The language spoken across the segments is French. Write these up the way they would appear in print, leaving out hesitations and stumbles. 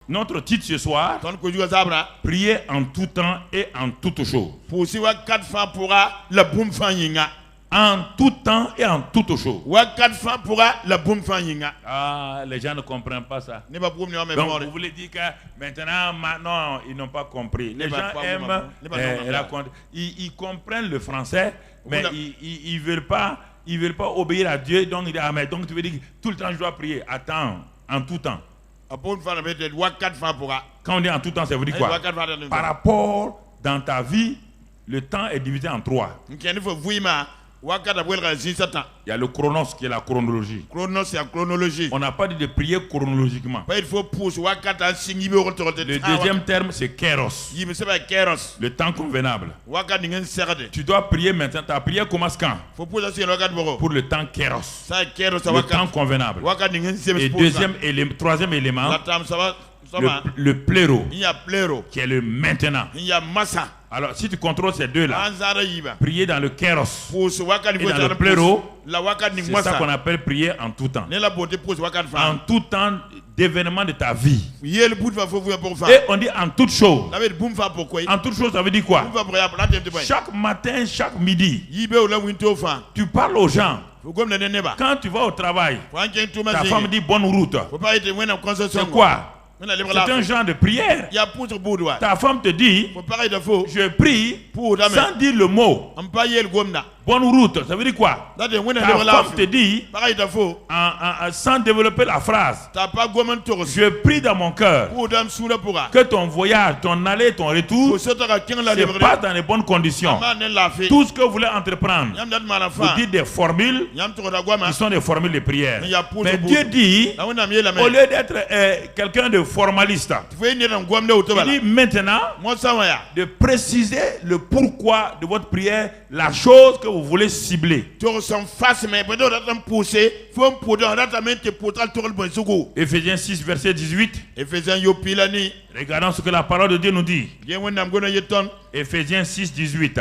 Notre titre ce soir, prier en tout temps et en toutes choses. En tout temps et en toutes choses. Ah, les gens ne comprennent pas ça. Donc vous voulez dire que maintenant, ils n'ont pas compris. Les gens aiment raconter. Ils comprennent le français, mais ils veulent pas obéir à Dieu. Donc ils disent, ah, mais donc tu veux dire que tout le temps je dois prier. Attends, en tout temps. Quand on dit en tout temps, ça veut dire quoi? Par rapport dans ta vie, le temps est divisé en 3. Il y a le chronos qui est la chronologie. On n'a pas dit de prier chronologiquement. Le deuxième terme c'est kéros. Le temps convenable. Tu dois prier maintenant. Ta prière commence quand? Pour le temps kéros. Le temps convenable. Et troisième élément, le pléro, qui est le maintenant. Alors, si tu contrôles ces deux-là, prier dans le kéros et dans le pléro, c'est ça qu'on appelle prier en tout temps. En tout temps d'événements de ta vie. Et on dit en toute chose. En toute chose, ça veut dire quoi? Chaque matin, chaque midi, tu parles aux gens. Quand tu vas au travail, ta femme dit bonne route. C'est quoi? C'est un genre de prière. Ta femme te dit, je prie sans dire le mot. Bonne route, ça veut dire quoi? Ta femme te dit, sans développer la phrase, je prie dans mon cœur que ton voyage, ton aller, ton retour se passe dans les bonnes conditions. Tout ce que vous voulez entreprendre, vous dites des formules qui sont des formules de prière. Mais Dieu dit, au lieu d'être quelqu'un de formaliste, il dit maintenant de préciser le pourquoi de votre prière, la chose que vous voulez cibler. Ephésiens 6 verset 18. Regardons ce que la parole de Dieu nous dit. Ephésiens 6 18.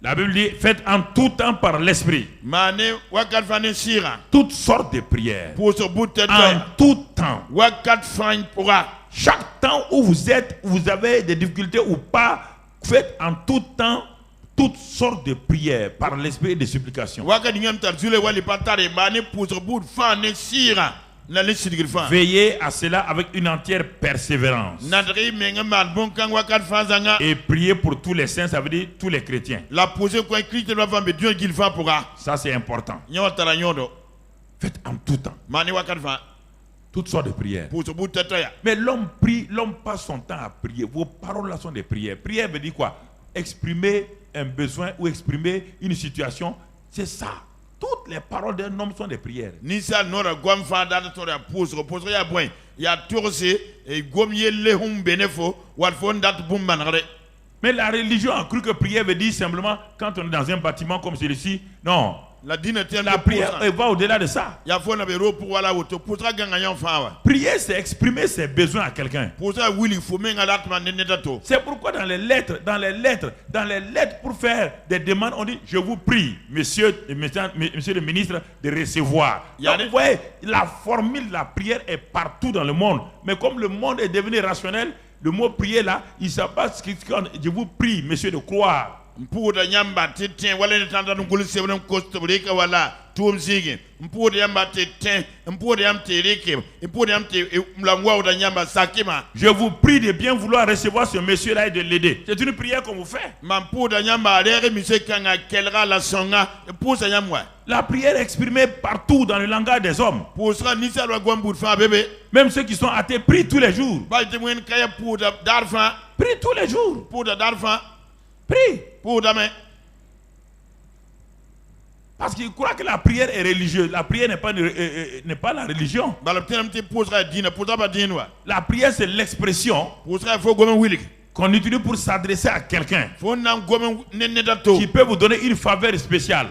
La Bible dit, faites en tout temps par l'esprit toutes sortes de prières. En tout temps. Chaque temps où vous êtes, vous avez des difficultés ou pas, faites en tout temps toutes sortes de prières par l'esprit et de supplications. Veillez à cela avec une entière persévérance. Et priez pour tous les saints, ça veut dire tous les chrétiens. Ça c'est important. Faites en tout temps toutes sortes de prières. Mais l'homme prie, l'homme passe son temps à prier. Vos paroles là sont des prières. Prière veut dire quoi? Exprimer un besoin ou exprimer une situation. C'est ça. Toutes les paroles d'un homme sont des prières. Mais la religion a cru que prière veut dire simplement quand on est dans un bâtiment comme celui-ci. Non. La prière va au-delà de ça. Prier, c'est exprimer ses besoins à quelqu'un. C'est pourquoi dans les lettres, pour faire des demandes, on dit je vous prie, monsieur le ministre, de recevoir. Donc, vous voyez, la formule de la prière est partout dans le monde. Mais comme le monde est devenu rationnel, le mot prier là, il s'abat. Je vous prie, monsieur, de croire. Je vous prie de bien vouloir recevoir ce monsieur-là et de l'aider. C'est une prière qu'on vous fait. La prière est exprimée partout dans le langage des hommes. Même ceux qui sont athées prient tous les jours. Prient tous les jours. Prie. Parce qu'ils croient que la prière est religieuse. La prière n'est pas la religion. La prière c'est l'expression qu'on utilise pour s'adresser à quelqu'un qui peut vous donner une faveur spéciale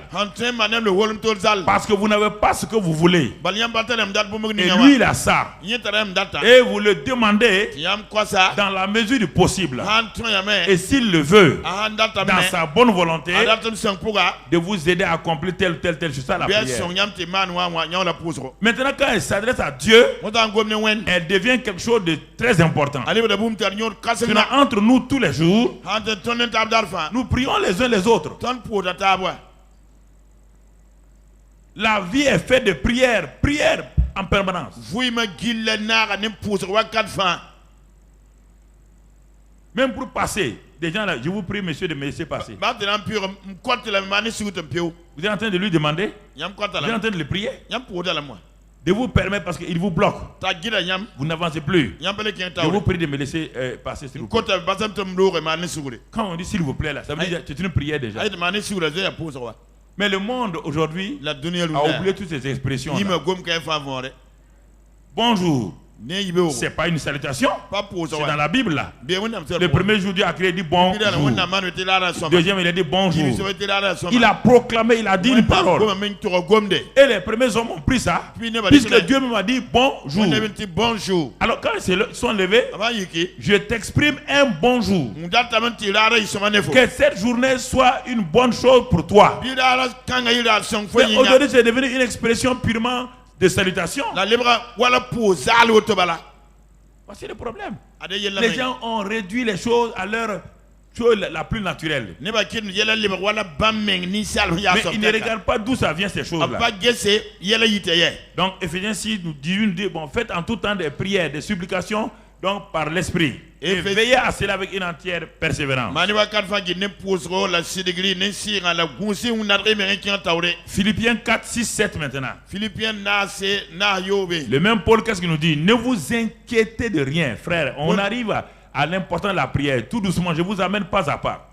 parce que vous n'avez pas ce que vous voulez. Et lui, il a ça. Et vous le demandez dans la mesure du possible. Et s'il le veut, dans sa bonne volonté, de vous aider à accomplir telle chose à la prière. Maintenant, quand elle s'adresse à Dieu, elle devient quelque chose de très important. Entre nous tous les jours, nous prions les uns les autres. La vie est faite de prière en permanence. Même pour passer, des gens là, je vous prie, monsieur, de me laisser passer. Vous êtes en train de lui demander, vous êtes en train de le prier, de vous permettre parce qu'il vous bloque. Vous n'avancez plus. Je vous prie de me laisser passer, s'il vous plaît. Quand on dit s'il vous plaît, là, ça veut dire que c'est une prière déjà. Mais le monde aujourd'hui a oublié toutes ces expressions. Bonjour. C'est pas une salutation. C'est dans la Bible là. Le premier jour, Dieu a créé, il dit bonjour. Deuxième, il a dit bonjour. Il a proclamé, il a dit une parole. Et les premiers hommes ont pris ça, puisque Dieu m'a dit bonjour. Alors quand ils sont levés, je t'exprime un bonjour. Que cette journée soit une bonne chose pour toi. Aujourd'hui, c'est devenu une expression purement de salutation. Voici le problème. Les gens ont réduit les choses à leur chose la plus naturelle. Mais ils ne regardent pas d'où ça vient ces choses-là. Donc Ephésiens 6 nous dit, bon, faites en tout temps des prières, des supplications, donc par l'esprit. Et veillez à cela avec une entière persévérance. Philippiens 4, 6, 7 maintenant. Le même Paul, qu'est-ce qu'il nous dit? Ne vous inquiétez de rien, frère. On arrive à l'important de la prière. Tout doucement, je vous amène pas à pas.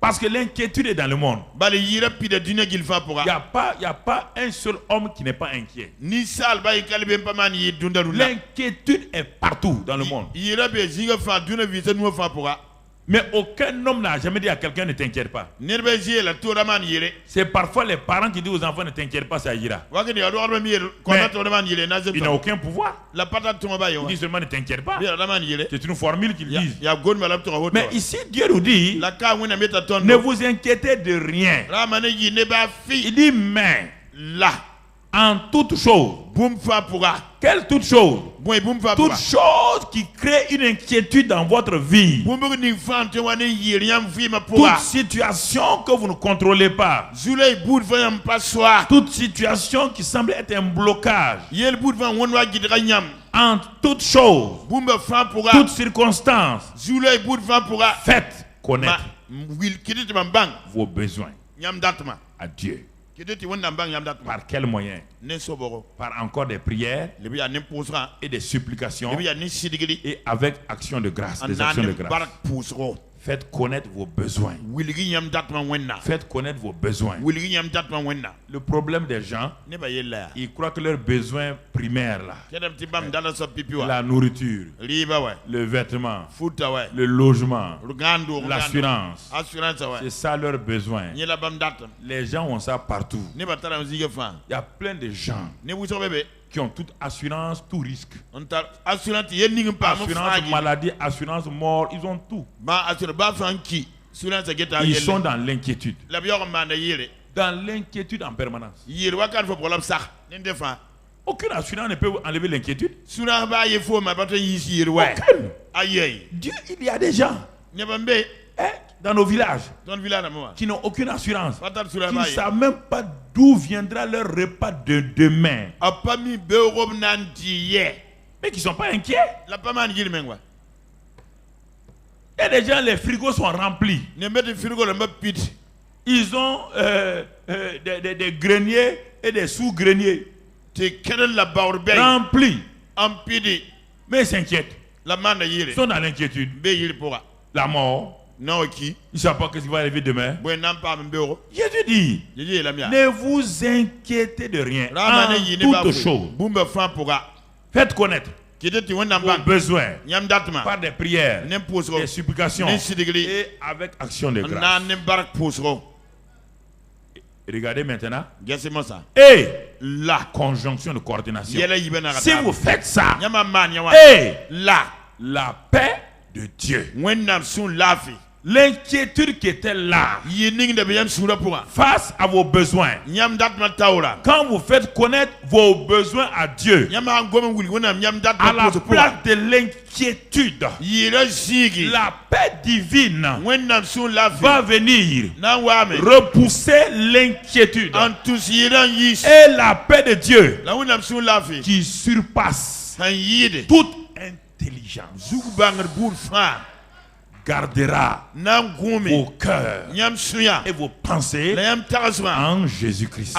Parce que l'inquiétude est dans le monde. Il n'y a pas un seul homme qui n'est pas inquiet. L'inquiétude est partout dans le monde. Mais aucun homme n'a jamais dit à quelqu'un ne t'inquiète pas. C'est parfois les parents qui disent aux enfants ne t'inquiète pas, ça ira. Mais il n'a aucun pouvoir. Il dit seulement ne t'inquiète pas. C'est une formule qu'ils disent. Mais ici Dieu nous dit ne vous inquiétez de rien. Il dit mais là en toute chose. Quelle toute chose? Toute chose qui crée une inquiétude dans votre vie. Toute situation que vous ne contrôlez pas. Toute situation qui semble être un blocage. En toute chose, toute circonstance, faites connaître vos besoins à Dieu. Par quel moyen? Par encore des prières et des supplications et avec action de grâce, des actions de grâce. Faites connaître vos besoins. Faites connaître vos besoins. Le problème des gens, ils croient que leurs besoins primaires là, la nourriture, le vêtement, le logement, l'assurance, c'est ça leurs besoins. Les gens ont ça partout. Il y a plein de gens qui ont toute assurance, tout risque. Assurance maladie, assurance mort, ils ont tout. Ils sont dans l'inquiétude. Dans l'inquiétude en permanence. Aucune assurance ne peut enlever l'inquiétude. Aucune. Dieu, il y a des gens dans nos villages qui n'ont aucune assurance, qui ne savent même pas d'où viendra leur repas de demain, mais qui ne sont pas inquiets. Et les gens, les frigos sont remplis. Ils ont des greniers et des sous-greniers remplis, mais ils s'inquiètent. Ils sont dans l'inquiétude. La mort. Ils ne savent pas ce qui va arriver demain. Jésus dit, ne vous inquiétez de rien. En toute chose, faites connaître vos besoins par des prières, des supplications et avec action de grâce. Regardez maintenant. Et la conjonction de coordination. Si vous faites ça, et la paix de Dieu, l'inquiétude qui était là face à vos besoins, quand vous faites connaître vos besoins à Dieu, à la place de l'inquiétude, la paix divine va venir repousser l'inquiétude. Et la paix de Dieu qui surpasse toute intelligence gardera vos cœurs et vos pensées en Jésus-Christ.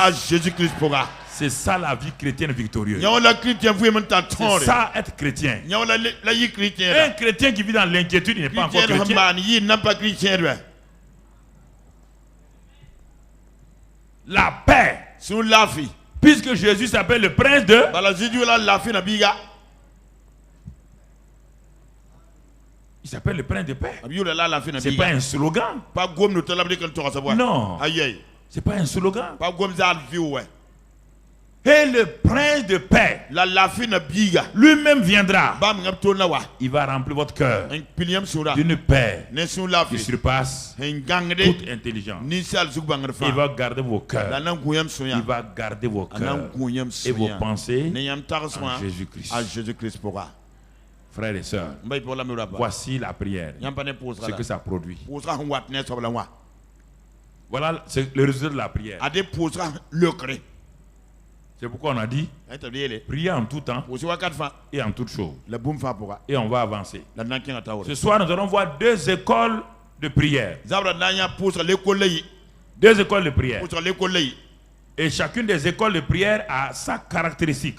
C'est ça la vie chrétienne victorieuse. C'est ça être chrétien. Un chrétien qui vit dans l'inquiétude, il n'est pas encore chrétien. La paix. Puisque Jésus s'appelle le prince de... Il s'appelle le prince de paix. C'est pas un slogan. Non. C'est pas un slogan. Et le prince de paix lui-même viendra. Il va remplir votre cœur d'une paix qui surpasse toute intelligence. Il va garder vos cœurs. Il va garder vos cœurs et vos pensées en Jésus-Christ. Frères et sœurs, voici la prière, ce que ça produit. Voilà le résultat de la prière. C'est pourquoi on a dit prier en tout temps et en toutes choses. Et on va avancer. Ce soir, nous allons voir deux écoles de prière. Deux écoles de prière. Et chacune des écoles de prière a sa caractéristique.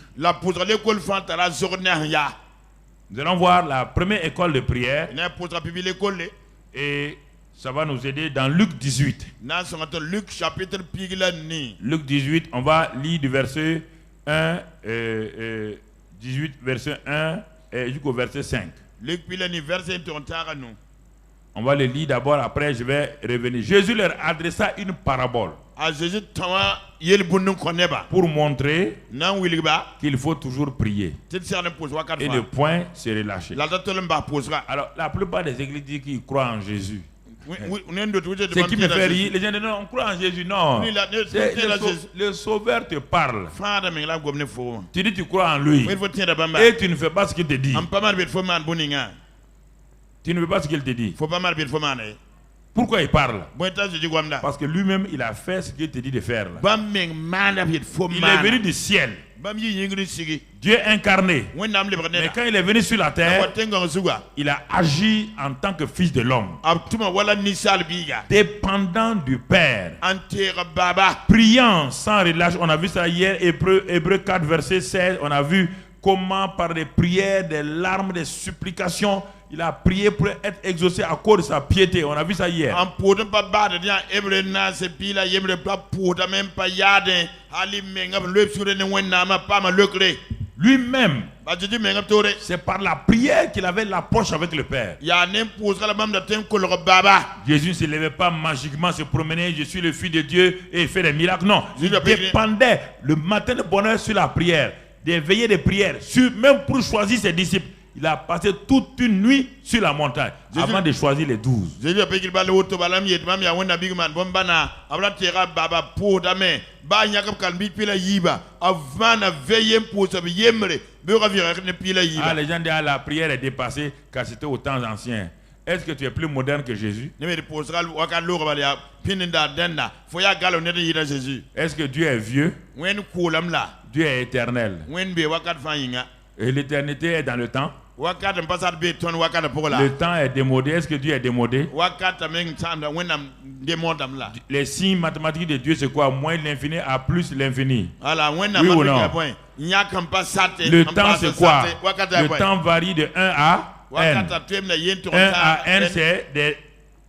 Nous allons voir la première école de prière. Et ça va nous aider dans Luc 18. Luc 18, on va lire du verset 1, 18, verset 1 jusqu'au verset 5. On va le lire d'abord, après je vais revenir. Jésus leur adressa une parabole pour montrer qu'il faut toujours prier et ne point se relâcher. Alors, la plupart des églises disent qu'ils croient en Jésus. Ce qui me fait rire, les gens disent non, on croit en Jésus. Non, le Sauveur te parle. Tu dis tu crois en lui et tu ne fais pas ce qu'il te dit. Tu ne fais pas ce qu'il te dit. Pourquoi il parle? Parce que lui-même il a fait ce qu'il te dit de faire. Il est venu du ciel, Dieu incarné. Mais quand il est venu sur la terre, il a agi en tant que fils de l'homme, dépendant du Père, priant sans relâche. On a vu ça hier, Hébreux 4 verset 16. On a vu comment par des prières, des larmes, des supplications, il a prié pour être exaucé à cause de sa piété. On a vu ça hier. Lui-même, c'est par la prière qu'il avait l'approche avec le Père. Jésus ne se levait pas magiquement, se promenait, je suis le Fils de Dieu et il fait des miracles. Non, il dépendait le matin de bonne heure sur la prière, des veillées de prière, même pour choisir ses disciples. Il a passé toute une nuit sur la montagne avant de choisir les 12. Ah, les gens disent la prière est dépassée car c'était aux temps anciens. Est-ce que tu es plus moderne que Jésus? Est-ce que Dieu est vieux? Dieu est éternel. Et l'éternité est dans le temps. Le temps est démodé. Est-ce que Dieu est démodé? Les signes mathématiques de Dieu, c'est quoi? Moins l'infini à plus l'infini. Oui ou non? Le temps, c'est quoi? Le temps varie de 1 à N. 1 à N, c'est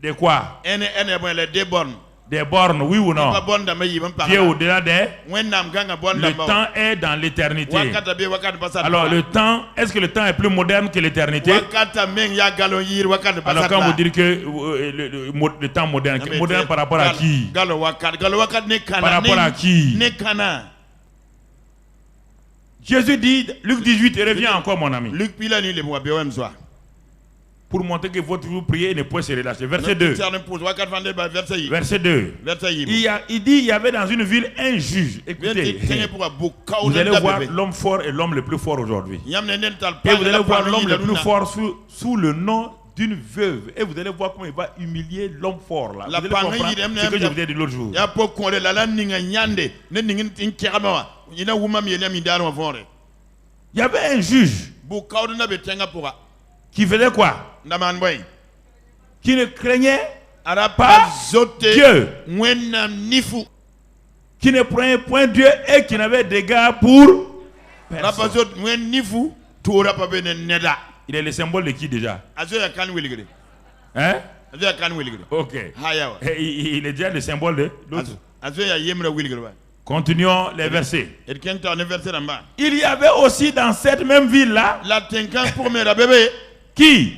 de quoi? des bornes, oui ou non? Qui est au-delà des... Le temps est dans l'éternité. Alors le temps, est-ce que le temps est plus moderne que l'éternité? Alors quand vous dites que le temps moderne, moderne par rapport à qui? Par rapport à qui? Jésus dit, Luc 18, reviens encore mon ami. Pour montrer que votre prière ne peut se relâcher. Verset 2. Verset 2. Il dit, il y avait dans une ville un juge. Écoutez, vous allez voir l'homme fort et l'homme le plus fort aujourd'hui. Et vous allez voir l'homme le plus fort sous le nom d'une veuve. Et vous allez voir comment il va humilier l'homme fort là. Vous allez comprendre ce que je vous ai dit l'autre jour. Il y avait un juge qui faisait quoi? Qui ne craignait pas Dieu, qui ne prenait point Dieu et qui n'avait d'égard pour personne. Il est le symbole de qui déjà? Hein? Ok. Il est déjà le symbole de l'autre. Continuons les versets. Il y avait aussi dans cette même ville là qui?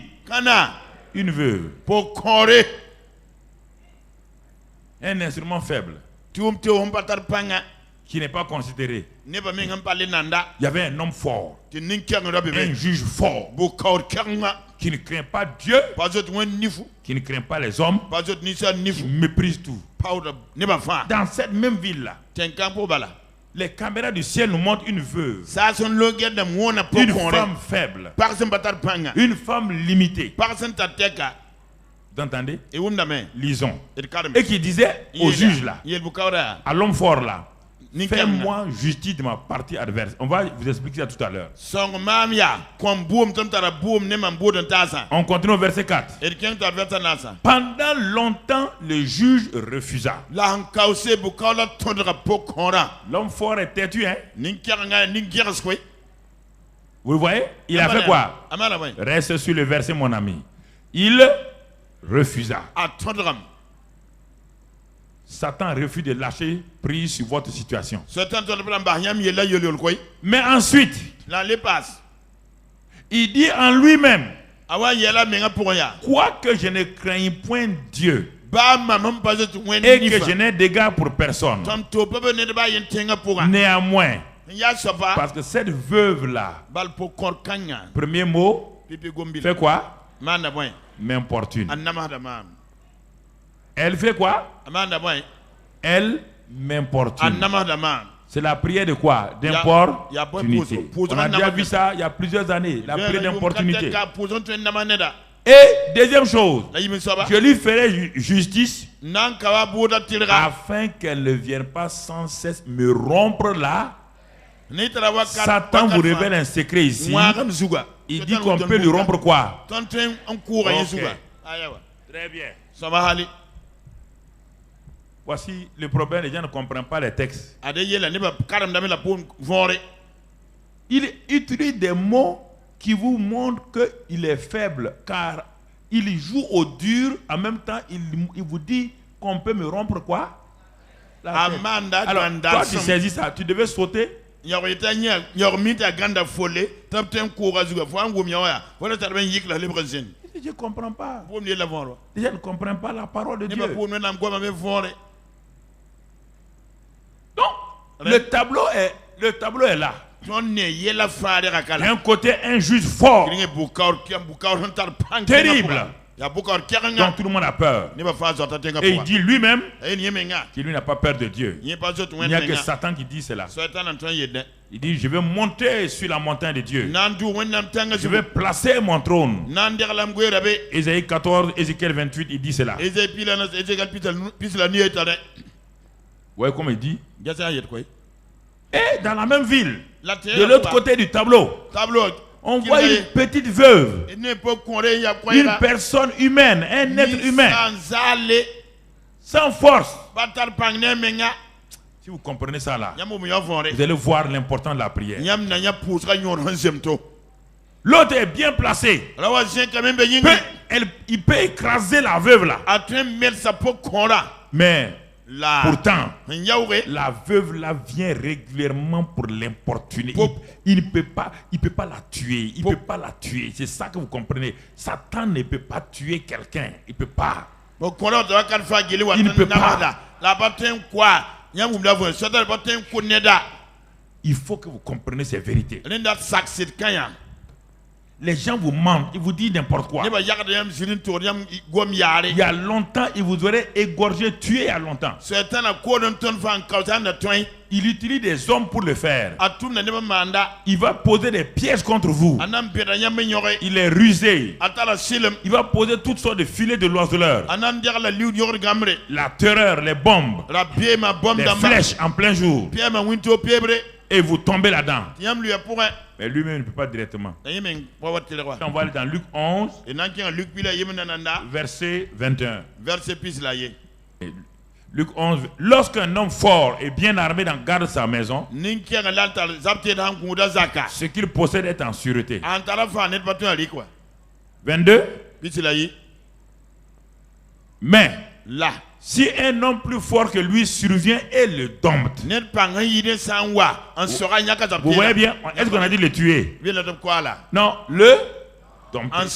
Une veuve. Un instrument faible qui n'est pas considéré. Il y avait un homme fort, un juge fort qui ne craint pas Dieu, qui ne craint pas les hommes, qui méprise tout. Dans cette même ville là, les caméras du ciel nous montrent une veuve, une femme faible, une femme limitée. Vous entendez? Lisons. Et qui disait au juge là, à l'homme fort là, fais-moi justice de ma partie adverse. On va vous expliquer ça tout à l'heure. On continue au verset 4. Pendant longtemps, le juge refusa. L'homme fort est têtu, hein? Vous le voyez? Il a fait quoi? Reste sur le verset, mon ami. Il refusa. Satan refuse de lâcher prise sur votre situation. Mais ensuite, il dit en lui-même, quoique je ne craigne point Dieu et que je n'ai d'égard pour personne, néanmoins, parce que cette veuve-là, premier mot, fait quoi? M'importune. Elle fait quoi? Elle m'importune. C'est la prière de quoi? D'importunité. On a déjà vu ça il y a plusieurs années. La prière d'importunité. Et deuxième chose, je lui ferai justice afin qu'elle ne vienne pas sans cesse me rompre là. Satan vous révèle un secret ici. Il dit qu'on peut lui rompre quoi? Okay. Très bien. Voici le problème, les gens ne comprennent pas les textes. Il utilise des mots qui vous montrent qu'il est faible, car il joue au dur, en même temps il vous dit qu'on peut me rompre quoi? Alors, toi tu saisis ça, tu devais sauter. Je ne comprends pas. Les gens ne comprennent pas la parole de Dieu. Donc, le tableau est là. D'un côté, un juge fort, terrible, dont tout le monde a peur. Et il dit lui-même qu'il lui n'a pas peur de Dieu. Il n'y a que Satan qui dit cela. Il dit, je vais monter sur la montagne de Dieu. Je vais placer mon trône. Ésaïe 14, Ézéchiel 28, il dit cela. Vous voyez comment il dit? Et dans la même ville, de l'autre côté du tableau, on voit une petite veuve, une personne humaine, un être humain, sans force. Si vous comprenez ça là, vous allez voir l'importance de la prière. L'autre est bien placé. Il peut écraser la veuve là. Mais pourtant, la veuve là vient régulièrement pour l'importuner. Il ne peut pas la tuer. Il ne peut pas la tuer. C'est ça que vous comprenez. Satan ne peut pas tuer quelqu'un. Il ne peut pas. Il ne peut pas. Il faut que vous compreniez ces vérités. Les gens vous mentent, ils vous disent n'importe quoi. Il y a longtemps, ils vous auraient égorgé, tué il y a longtemps. Il utilise des hommes pour le faire. Il va poser des pièges contre vous. Il est rusé. Il va poser toutes sortes de filets de l'oiseleur. La terreur, les bombes, les flèches en plein jour. Et vous tombez là-dedans. Mais lui-même ne peut pas directement. On va aller dans Luc 11, verset 21. Luc 11. Lorsqu'un homme fort et bien armé garde sa maison, ce qu'il possède est en sûreté. 22. Mais là, si un homme plus fort que lui survient et le dompte, vous voyez bien, est-ce qu'on a dit le tuer? Non, le dompter.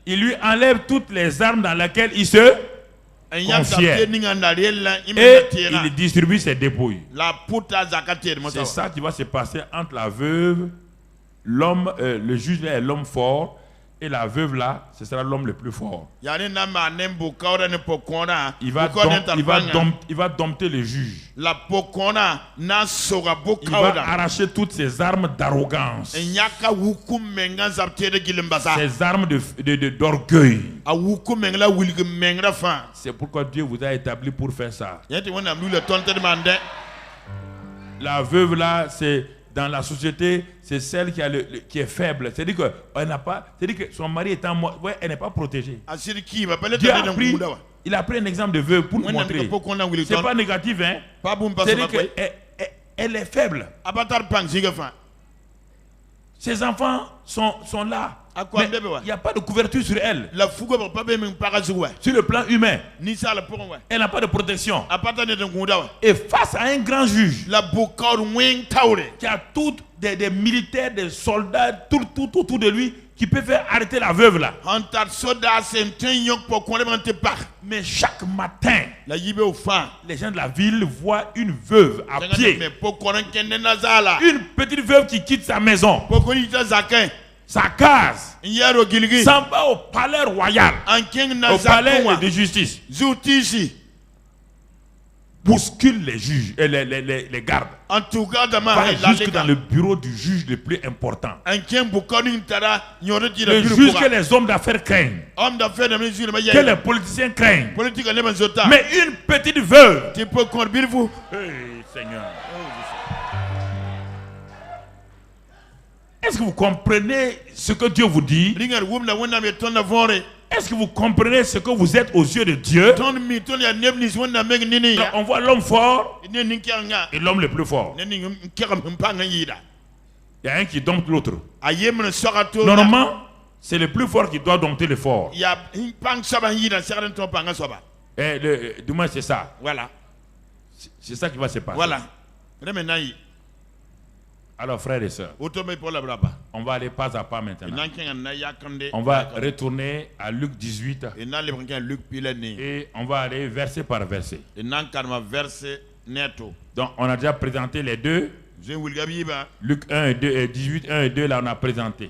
Il lui enlève toutes les armes dans lesquelles il se confiait et il distribue ses dépouilles. C'est ça qui va se passer entre la veuve, l'homme, le juge là est l'homme fort. Et la veuve là, ce sera l'homme le plus fort. Il va dompter le juge. Il va arracher toutes ses armes d'arrogance. Ses armes d'orgueil. C'est pourquoi Dieu vous a établi pour faire ça. La veuve là, c'est... Dans la société, c'est celle qui est faible. C'est-à-dire que son mari étant mort, elle n'est pas protégée. Dieu il a pris un exemple de veuve pour nous montrer. C'est pas négatif, hein? C'est-à-dire qu'elle est faible. Ses enfants sont là. Mais il n'y a pas de couverture sur elle. Sur le plan humain, elle n'a pas de protection. Et face à un grand juge qui a tous des militaires, des soldats, tout autour de lui, qui peut faire arrêter la veuve là. Mais chaque matin, les gens de la ville voient une veuve à pied. Une petite veuve qui quitte sa maison, sa case, s'en va au palais royal, au palais de justice, bouscule les juges et les gardes, va jusque dans le bureau du juge le plus important, le juge que les hommes d'affaires craignent, que les politiciens craignent. Mais une petite veuve, hey, Seigneur, est-ce que vous comprenez ce que Dieu vous dit? Est-ce que vous comprenez ce que vous êtes aux yeux de Dieu? Alors, on voit l'homme fort et l'homme le plus fort. Il y a un qui dompte l'autre. Normalement, c'est le plus fort qui doit dompter le fort. Et du moins, c'est ça. Voilà. C'est ça qui va se passer. Voilà. Alors, frères et sœurs, on va aller pas à pas maintenant. On va retourner à Luc 18 et on va aller verset par verset. Donc, on a déjà présenté les deux. Luc 1 et 2, 18, 1 et 2, là, on a présenté.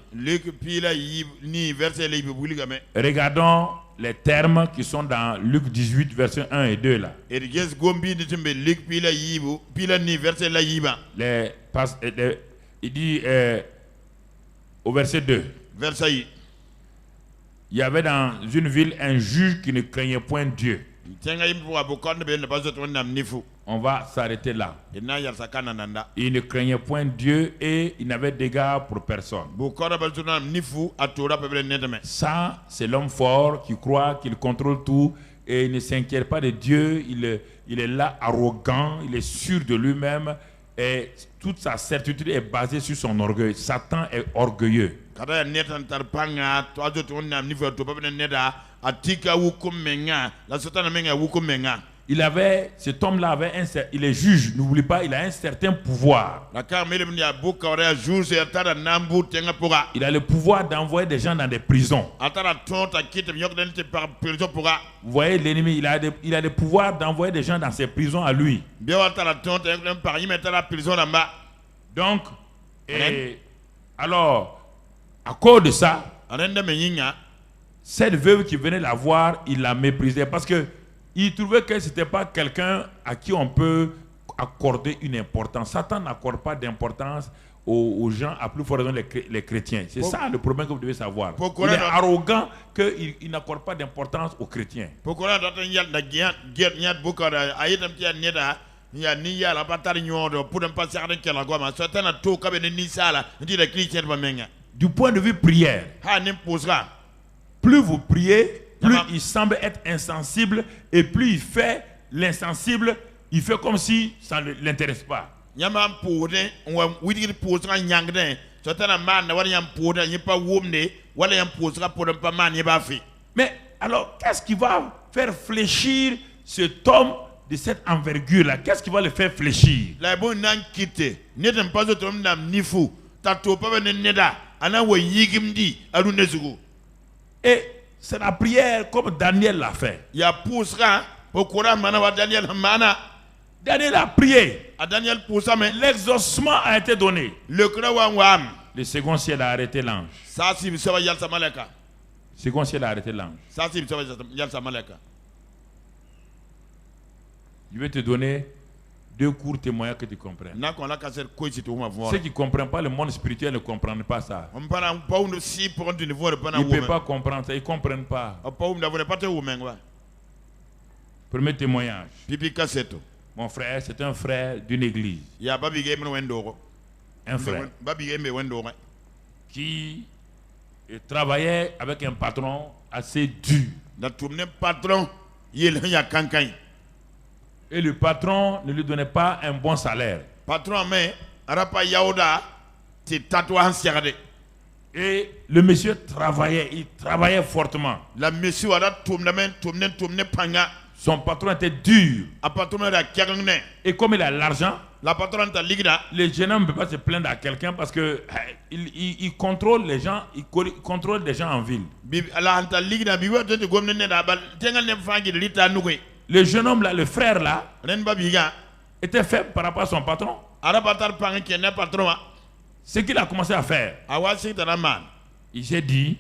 Regardons les termes qui sont dans Luc 18, verset 1 et 2, là. Il dit au verset 2. Il y avait dans une ville un juge qui ne craignait point Dieu. On va s'arrêter là. Il ne craignait point Dieu et il n'avait d'égard pour personne. Ça, c'est l'homme fort qui croit qu'il contrôle tout et il ne s'inquiète pas de Dieu. Il est là arrogant, il est sûr de lui-même et toute sa certitude est basée sur son orgueil. Satan est orgueilleux. Cet homme-là il est juge, n'oublie pas, il a un certain pouvoir. Il a le pouvoir d'envoyer des gens dans des prisons. Vous voyez, l'ennemi, il a le pouvoir d'envoyer des gens dans ses prisons à lui. Donc, alors, à cause de ça, cette veuve qui venait la voir, il la méprisait parce que il trouvait que ce n'était pas quelqu'un à qui on peut accorder une importance. Satan n'accorde pas d'importance aux gens, à plus forte raison les chrétiens. C'est ça le problème que vous devez savoir. Il est arrogant qu'il n'accorde pas d'importance aux chrétiens. Du point de vue prière, plus vous priez, plus il semble être insensible, et plus il fait l'insensible, il fait comme si ça ne l'intéresse pas. Mais alors, qu'est-ce qui va faire fléchir cet homme de cette envergure-là? Qu'est-ce qui va le faire fléchir? Et c'est la prière comme Daniel l'a fait. Daniel a prié. L'exaucement a été donné. Le second ciel a arrêté l'ange. Le second ciel a arrêté l'ange. Je vais te donner deux courts témoignages que tu comprennes. Ceux qui ne comprennent pas le monde spirituel ne comprennent pas ça. Ils ne peuvent pas comprendre ça, ils ne comprennent pas. Premier témoignage. Mon frère, c'est un frère d'une église. Un frère qui travaillait avec un patron assez dur. Et le patron ne lui donnait pas un bon salaire. Et le monsieur travaillait, il travaillait fortement. Son patron était dur. Et comme il a l'argent, le jeune homme ne peut pas se plaindre à quelqu'un parce que il contrôle les gens, il contrôle des gens en ville. Le jeune homme là, le frère là, était faible par rapport à son patron. Ce qu'il a commencé à faire, il s'est dit,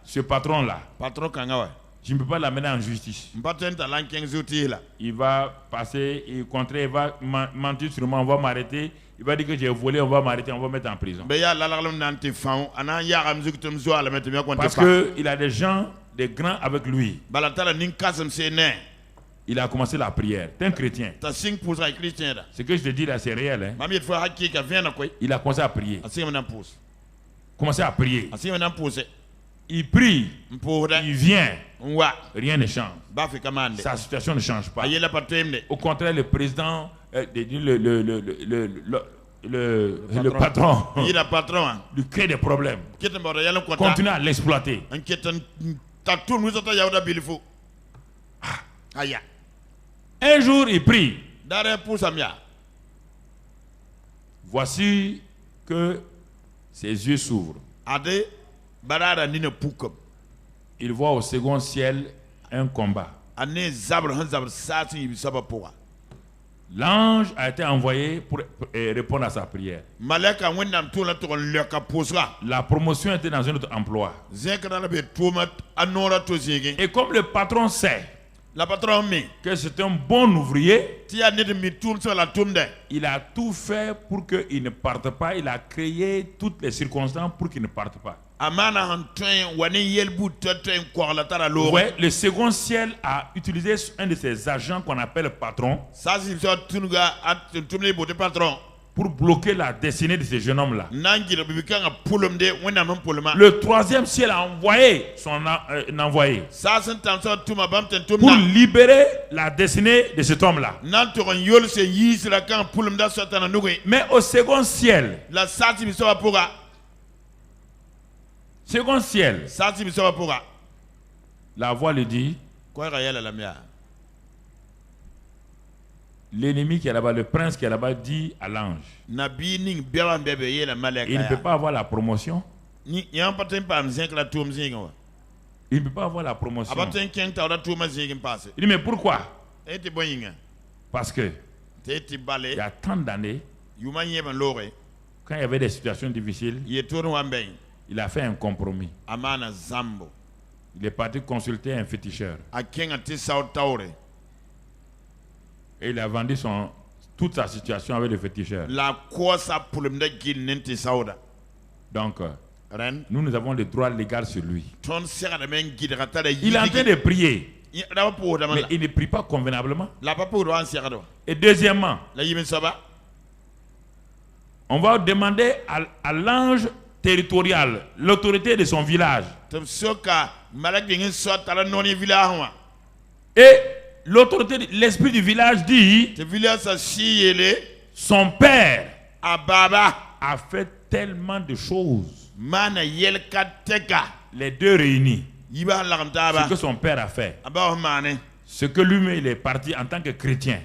ce patron là, je ne peux pas l'amener en justice. Il va passer, il va mentir sur moi, on va m'arrêter. Il va dire que j'ai volé, on va m'arrêter, on va mettre en prison. Parce qu'il a des gens, des grands avec lui. Il a commencé la prière. C'est un chrétien. Ce que je te dis là, c'est réel. Hein? Il a commencé à prier. Commencé à prier. Il prie. Il vient. Rien ne change. Sa situation ne change pas. Au contraire, le président, le patron lui crée des problèmes. Continue à l'exploiter. Un jour, il prie. Voici que ses yeux s'ouvrent. Il voit au second ciel un combat. L'ange a été envoyé pour répondre à sa prière. La promotion était dans un autre emploi. Et comme le patron sait que c'est un bon ouvrier, il a tout fait pour qu'il ne parte pas. Il a créé toutes les circonstances pour qu'il ne parte pas. Ouais, le second ciel a utilisé un de ses agents qu'on appelle patron pour bloquer la destinée de ces jeunes hommes-là. Le troisième ciel a envoyé son envoyé pour libérer la destinée de cet homme-là. Mais au second ciel, la voix lui dit, l'ennemi qui est là-bas, le prince qui est là-bas dit à l'ange, il ne peut pas avoir la promotion. Il ne peut pas avoir la promotion. Il dit, mais pourquoi? Parce que il y a tant d'années, quand il y avait des situations difficiles, il a fait un compromis. Il est parti consulter un féticheur. Et il a vendu toute sa situation avec le féticheur. Donc, nous avons le droit légal sur lui. Il est en train de prier, mais il ne prie pas convenablement. Et deuxièmement, on va demander à l'ange territorial, l'autorité de son village. Et l'autorité, l'esprit du village dit, son père a fait tellement de choses. Les deux réunis, ce que son père a fait, ce que lui-même il est parti en tant que chrétien,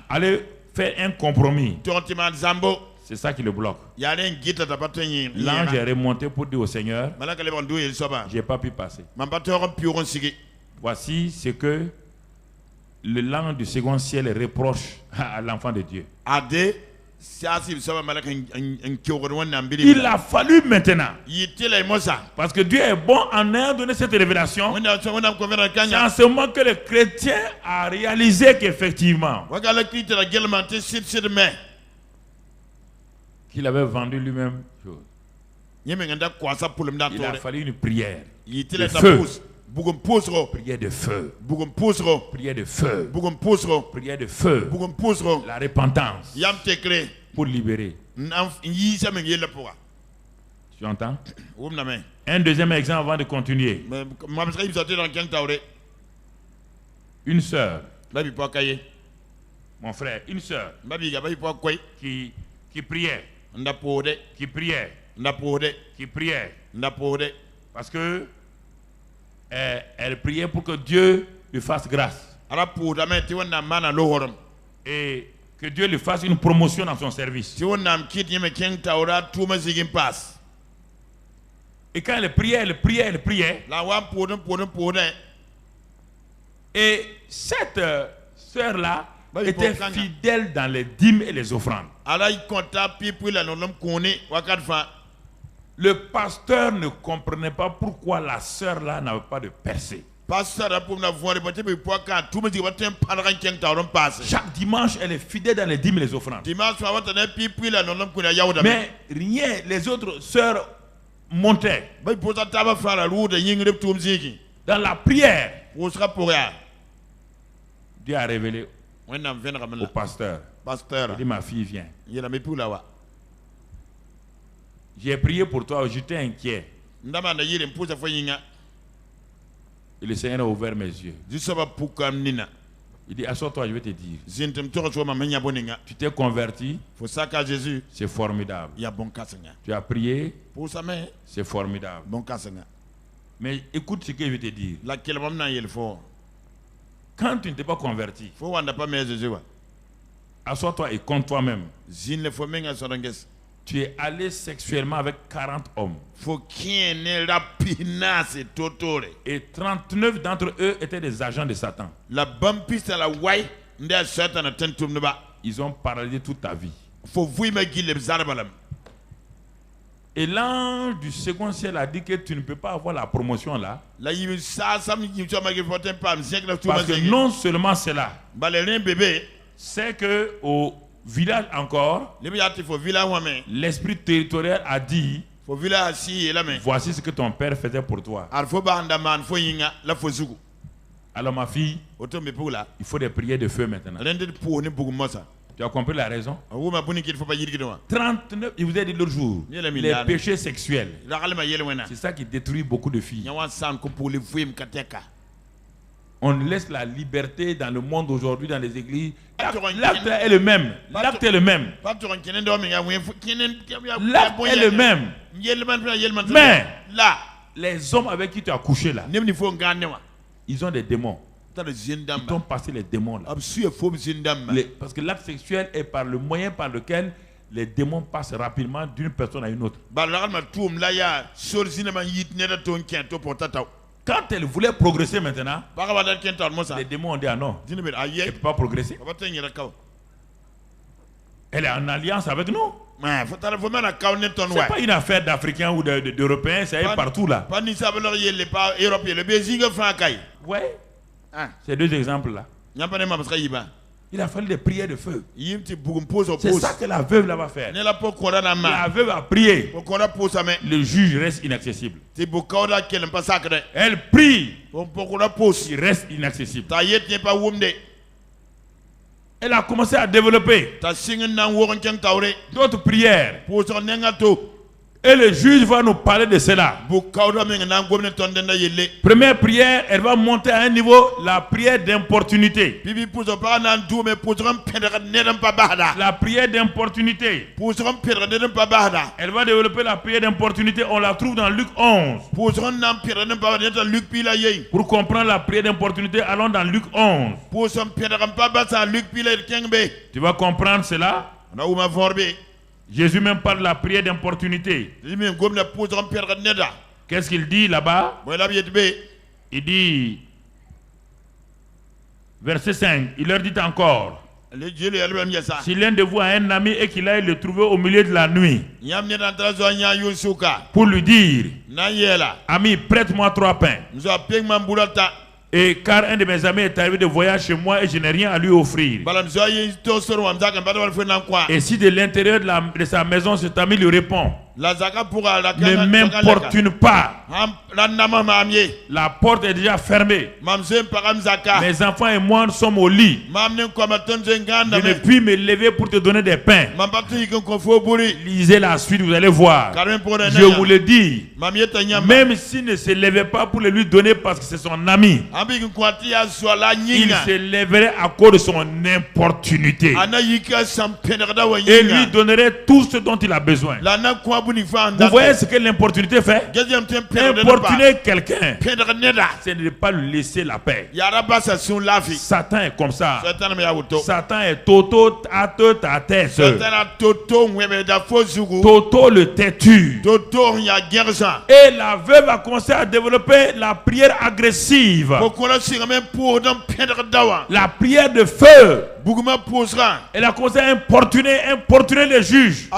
aller faire un compromis, c'est ça qui le bloque. L'ange est remonté pour dire au Seigneur, je n'ai pas pu passer. Voici ce que le l'ange du second ciel reproche à l'enfant de Dieu. Il a fallu maintenant, parce que Dieu est bon en ayant donné cette révélation. C'est en ce moment que le chrétien a réalisé qu'effectivement qu'il avait vendu lui-même chose. Il a fallu une prière de feu. Prière de feu. Prière de feu. Prière de feu. La repentance pour libérer. Tu entends? Un deuxième exemple avant de continuer. Une sœur, mon frère, une sœur qui priait, qui priait, qui priait, parce que elle priait pour que Dieu lui fasse grâce et que Dieu lui fasse une promotion dans son service. Et quand elle priait, et cette sœur-là était fidèle dans les dîmes et les offrandes. Le pasteur ne comprenait pas pourquoi la sœur-là n'avait pas de percée. Chaque dimanche, elle est fidèle dans les dîmes et les offrandes. Mais rien, les autres sœurs montaient. Dans la prière, Dieu a révélé au pasteur. Il dit, ma fille vient. J'ai prié pour toi, j'étais inquiet. Et le Seigneur a ouvert mes yeux. Il dit, assois-toi, je vais te dire. Tu t'es converti, c'est formidable. Tu as prié, c'est formidable. Mais écoute ce que je vais te dire. Quand tu ne t'es pas converti, assois-toi et compte toi-même. Tu es allé sexuellement avec 40 hommes. Et 39 d'entre eux étaient des agents de Satan. Ils ont paralysé toute ta vie. Et l'ange du second ciel a dit que tu ne peux pas avoir la promotion là. Parce que non seulement cela, c'est que au village encore, l'esprit territorial a dit, voici ce que ton père faisait pour toi. Alors ma fille, il faut des prières de feu maintenant. Tu as compris la raison? 39, je vous ai dit l'autre jour, les péchés sexuels. C'est ça qui détruit beaucoup de filles. On laisse la liberté dans le monde aujourd'hui, dans les églises. L'acte est le même. L'acte est le même. L'acte est le même. Mais les hommes avec qui tu as couché là, ils ont des démons. Ils t'ont passé les démons là. Parce que l'acte sexuel est par le moyen par lequel les démons passent rapidement d'une personne à une autre. Quand elle voulait progresser maintenant, les démons ont dit ah non, elle ne peut pas progresser. Elle est en alliance avec nous. C'est pas une affaire d'Africains ou d'Européens, ça est partout là. Ouais. Ces deux exemples là. Il a fallu des prières de feu. C'est ça que la veuve là va faire. La veuve a prié. Le juge reste inaccessible. Elle prie. Il reste inaccessible. Elle a commencé à développer d'autres prières. Et le juge va nous parler de cela. Première prière, elle va monter à un niveau, la prière d'importunité. La prière d'importunité. Elle va développer la prière d'importunité. On la trouve dans Luc 11. Pour comprendre la prière d'importunité, allons dans Luc 11. Tu vas comprendre cela. Jésus même parle de la prière d'importunité. Qu'est-ce qu'il dit là-bas? Il dit, verset 5, il leur dit encore, si l'un de vous a un ami et qu'il aille le trouver au milieu de la nuit, pour lui dire, ami, prête-moi 3 pains. Et car un de mes amis est arrivé de voyage chez moi et je n'ai rien à lui offrir. Et si de l'intérieur de sa maison cet ami lui répond, ne m'importune pas, la porte est déjà fermée, mes enfants et moi nous sommes au lit, je ne puis me lever pour te donner des pains. Lisez la suite, vous allez voir. Je vous le dis, même s'il ne se levait pas pour le lui donner parce que c'est son ami, il se lèverait à cause de son importunité et lui donnerait tout ce dont il a besoin. Vous voyez ce que l'importunité fait? Importuner quelqu'un, c'est de ne pas lui laisser la paix. Satan est comme ça. Satan est Toto à ta tête. Toto le têtu. Et la veuve a commencé à développer la prière agressive. La prière de feu. Elle a commencé à importuner les juges.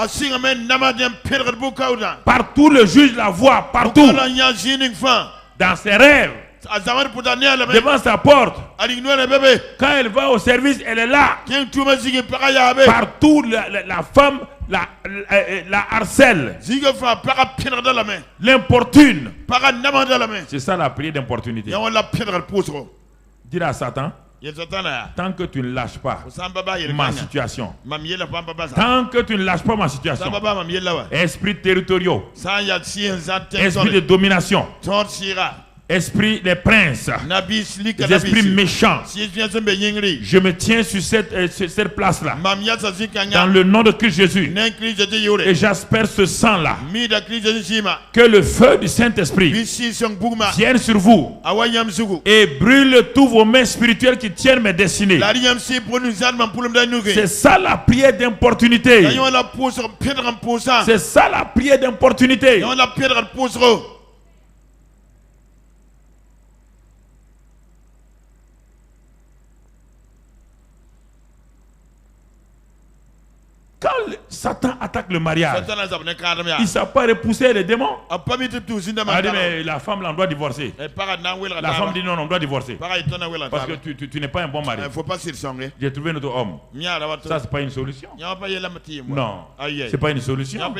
Partout le juge la voit, partout. Dans ses rêves. Devant sa porte. Quand elle va au service, elle est là. Partout la femme la harcèle. L'importune. C'est ça la prière d'importunité. Dis à Satan, tant que tu ne lâches pas ma situation, tant que tu ne lâches pas ma situation, esprit territoriaux, esprit de domination, esprit des princes, des esprits méchants, je me tiens sur cette place-là, dans le nom de Christ Jésus, et j'asperge ce sang-là, que le feu du Saint-Esprit vienne sur vous et brûle tous vos mains spirituelles qui tiennent mes destinées. C'est ça la prière d'importunité. C'est ça la prière d'importunité. Quand Satan attaque le mariage, il ne sait pas repousser les démons. Il dit mais la femme là, on doit divorcer. La femme dit non, on doit divorcer. Parce que tu n'es pas un bon mari. J'ai trouvé notre homme. Ça c'est pas une solution. Non, c'est pas une solution.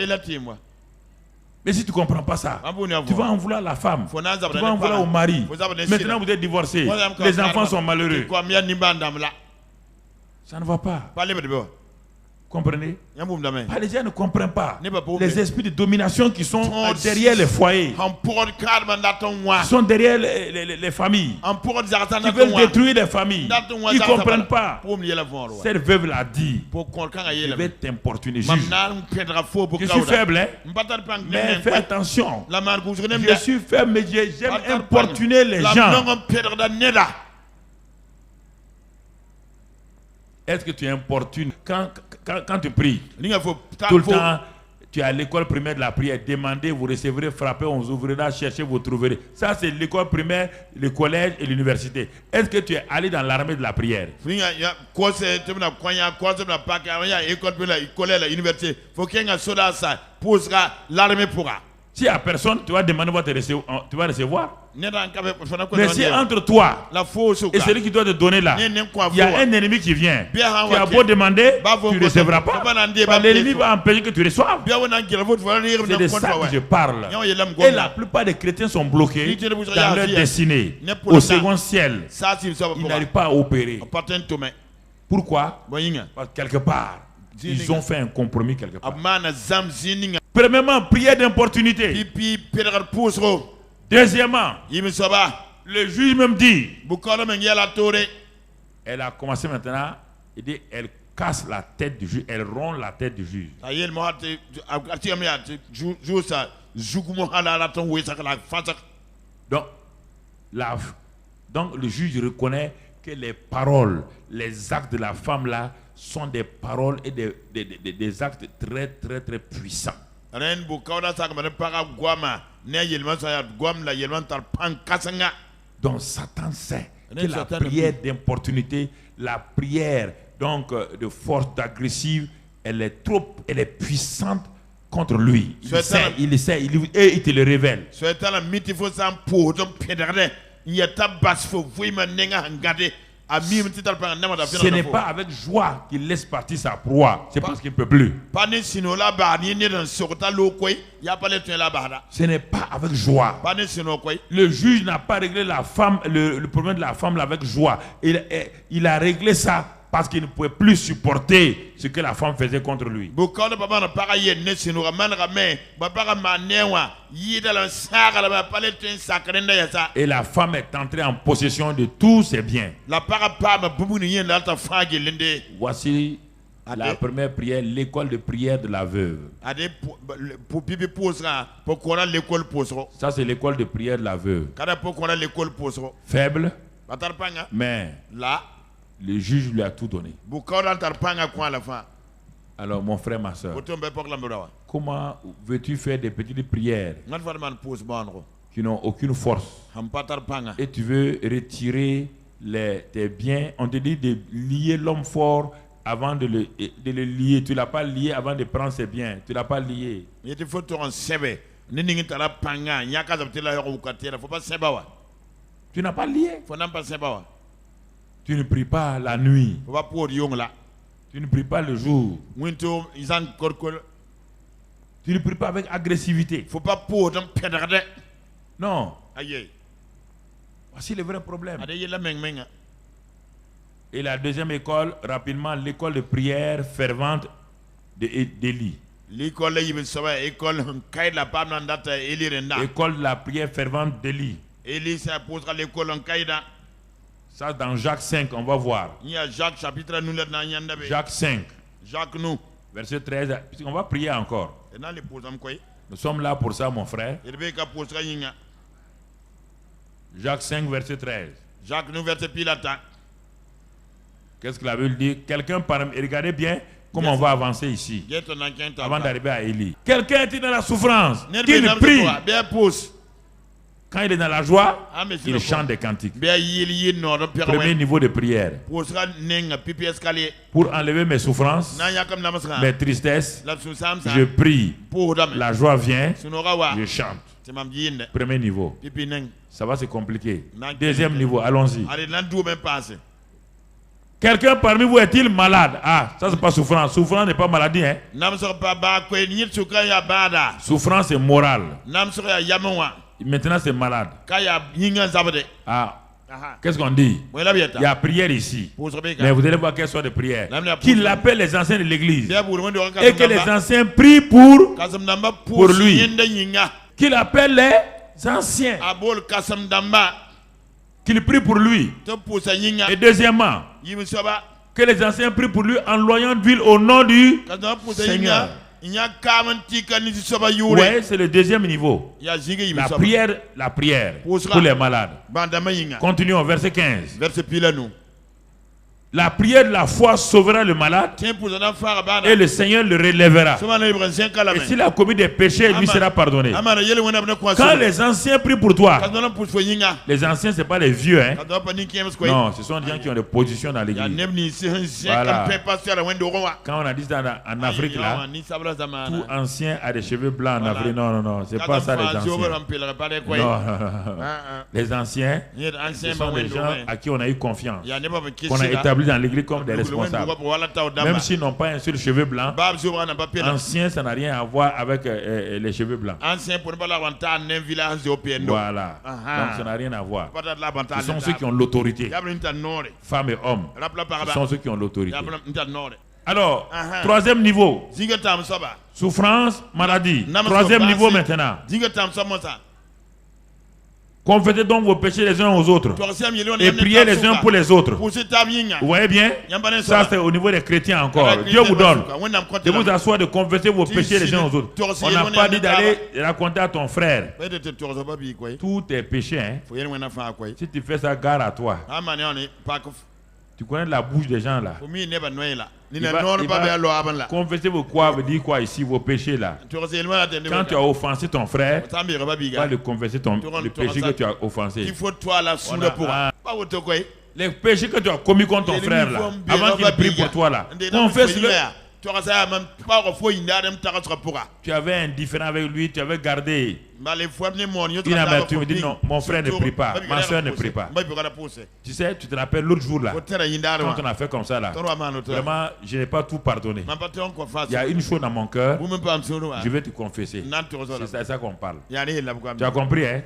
Mais si tu ne comprends pas ça, tu vas en vouloir à la femme, tu vas en vouloir au mari. Maintenant vous êtes divorcés, les enfants sont malheureux. Ça ne va pas. comprenez? Les gens ne comprennent pas. Les esprits de domination qui sont derrière les foyers, qui sont derrière les familles, qui veulent détruire les familles, ils ne comprennent pas. Cette veuve l'a dit. Je vais t'importuner, juge. Je suis faible, hein? Mais fais attention. Je suis faible, mais j'aime importuner les gens. Est-ce que tu importunes quand tu pries? Tout le temps, tu es à l'école primaire de la prière. Demandez, vous recevrez, frappez, on vous ouvrira, cherchez, vous trouverez. Ça, c'est l'école primaire, le collège et l'université. Est-ce que tu es allé dans l'armée de la prière? Si il n'y a personne, tu vas demander, tu vas recevoir. Mais si entre toi et celui qui doit te donner là, il y a un ennemi qui vient, tu as beau demander, tu ne recevras pas. L'ennemi va empêcher que tu reçoives. C'est de ça que je parle. Et la plupart des chrétiens sont bloqués dans leur destinée. Au second ciel, ils n'arrivent pas à opérer. Pourquoi? Parce que quelque part, ils ont fait un compromis quelque part. Premièrement, prière d'importunité. Deuxièmement, le juge même dit, elle a commencé maintenant, il dit, elle casse la tête du juge, elle rompt la tête du juge. Donc le juge reconnaît que les paroles, les actes de la femme là sont des paroles et des actes très très très puissants. Donc Satan sait que la prière d'importunité, la prière donc de force agressive, elle est puissante contre lui. Il sait, et il te le révèle. Ce n'est pas avec joie qu'il laisse partir sa proie, c'est parce qu'il ne peut plus. Ce n'est pas avec joie. Le juge n'a pas réglé la femme, le problème de la femme là avec joie. Il a réglé ça parce qu'il ne pouvait plus supporter ce que la femme faisait contre lui. Et la femme est entrée en possession de tous ses biens. Voici la première prière, l'école de prière de la veuve. Ça, c'est l'école de prière de la veuve. Faible, mais le juge lui a tout donné. Alors mon frère, ma soeur, comment veux-tu faire des petites prières qui n'ont aucune force et tu veux retirer tes biens? On te dit de lier l'homme fort avant de le lier. Tu ne l'as pas lié avant de prendre ses biens. Tu ne l'as pas lié. Tu n'as pas lié. Tu ne pries pas la nuit. Tu ne pries pas le jour. Tu ne pries pas avec agressivité. Non. Voici le vrai problème. Et la deuxième école, rapidement, l'école de prière fervente d'Élie. L'école de la prière fervente d'Élie. Ça, dans Jacques 5, on va voir. Jacques 5, verset 13. On va prier encore. Nous sommes là pour ça, mon frère. Jacques 5, verset 13. Qu'est-ce que la Bible dit? Quelqu'un parmi. Regardez bien comment on va avancer ici. Avant d'arriver à Élie. Quelqu'un est dans la souffrance. Il prie. Quand il est dans la joie, il chante des cantiques. Premier niveau de prière. Pour enlever mes souffrances, mes tristesses, je prie. La joie vient, je chante. Premier niveau. Ça va se compliquer. Deuxième niveau, allons-y. Quelqu'un parmi vous est-il malade? Ah, ça c'est pas souffrance. Souffrance n'est pas maladie, hein? Souffrance est morale. Maintenant c'est malade. Ah, Qu'est-ce qu'on dit? Il y a prière ici. Mais vous allez voir quelle sorte de prière. Qu'il appelle les anciens de l'église. Et que les anciens prient pour lui. Qu'il appelle les anciens. Qu'il prie pour lui. Et deuxièmement, que les anciens prient pour lui en loyant d'huile au nom du Seigneur. Oui, c'est le deuxième niveau. La prière pour les malades. Continuons, verset 15. La prière de la foi sauvera le malade et le Seigneur le relèvera. Et s'il a commis des péchés, il lui sera pardonné. Quand les anciens prient pour toi, les anciens, ce n'est pas les vieux. Hein? Non, ce sont des gens qui ont des positions dans l'église. Voilà. Quand on a dit ça en Afrique, là, tout ancien a des cheveux blancs en Afrique. Non, non, non, c'est pas ça les anciens. Non. Les anciens, ce sont des gens à qui on a eu confiance, qu'on a établi dans l'église comme des responsables. Même s'ils n'ont pas un seul cheveu blanc, ancien, ça n'a rien à voir avec les cheveux blancs. Voilà. Donc ça n'a rien à voir. Ce sont ceux qui ont l'autorité. Femmes et hommes. Ce sont ceux qui ont l'autorité. Alors, troisième niveau. Souffrance, maladie. Troisième niveau maintenant. Confessez donc vos péchés les uns aux autres et priez les uns pour les autres. Vous voyez bien? Ça c'est au niveau des chrétiens encore. Dieu vous donne de vous asseoir, de confesser vos péchés les uns aux autres. On n'a pas dit d'aller raconter à ton frère tous tes péchés. Hein? Si tu fais ça, gare à toi. Tu connais la bouche des gens là. Il va confesser vos quoi veut dire quoi ici, vos péchés là. Quand tu as offensé ton frère, tu vas le confesser le péché que tu as offensé. Voilà. Les péchés que tu as commis contre ton frère là, avant qu'il prie pour toi là, confesse-le. Tu avais un différend avec lui, tu avais gardé une amertume. Tu dis non, mon frère ne prie pas, ma soeur ne prie pas. Tu sais, tu te rappelles l'autre jour là, quand on a fait comme ça là, vraiment, je n'ai pas tout pardonné. Il y a une chose dans mon cœur, je vais te confesser. C'est ça qu'on parle. Tu as compris, hein?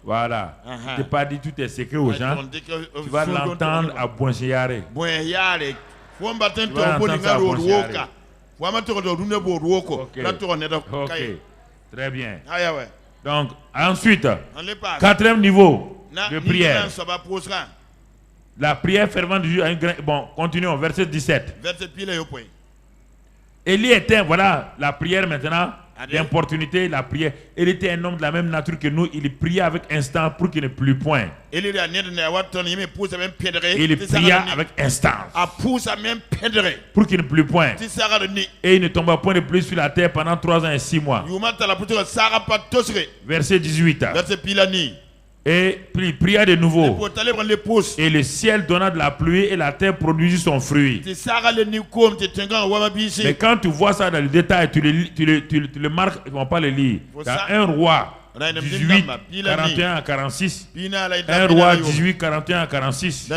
Voilà. Tu n'as pas dit tous tes secrets aux gens, tu vas l'entendre à Boinchiare. Ok, très bien. Donc, ensuite, quatrième niveau de prière. La prière fervente du juge. Bon, continuons, verset 17. Élie était, voilà, la prière maintenant, l'importunité, la prière. Il était un homme de la même nature que nous, il priait avec instant pour qu'il ne plût point. Il pria avec instance pour qu'il ne plût point. Et il ne tomba point de pluie sur la terre pendant 3 ans et 6 mois. Verset 18. Et puis il pria de nouveau. Et le ciel donna de la pluie et la terre produisit son fruit. Mais quand tu vois ça dans le détail, tu le marques, ils ne vont pas le lire. Dans 1 roi 18, 41 à 46. 1 roi 18, 41 à 46.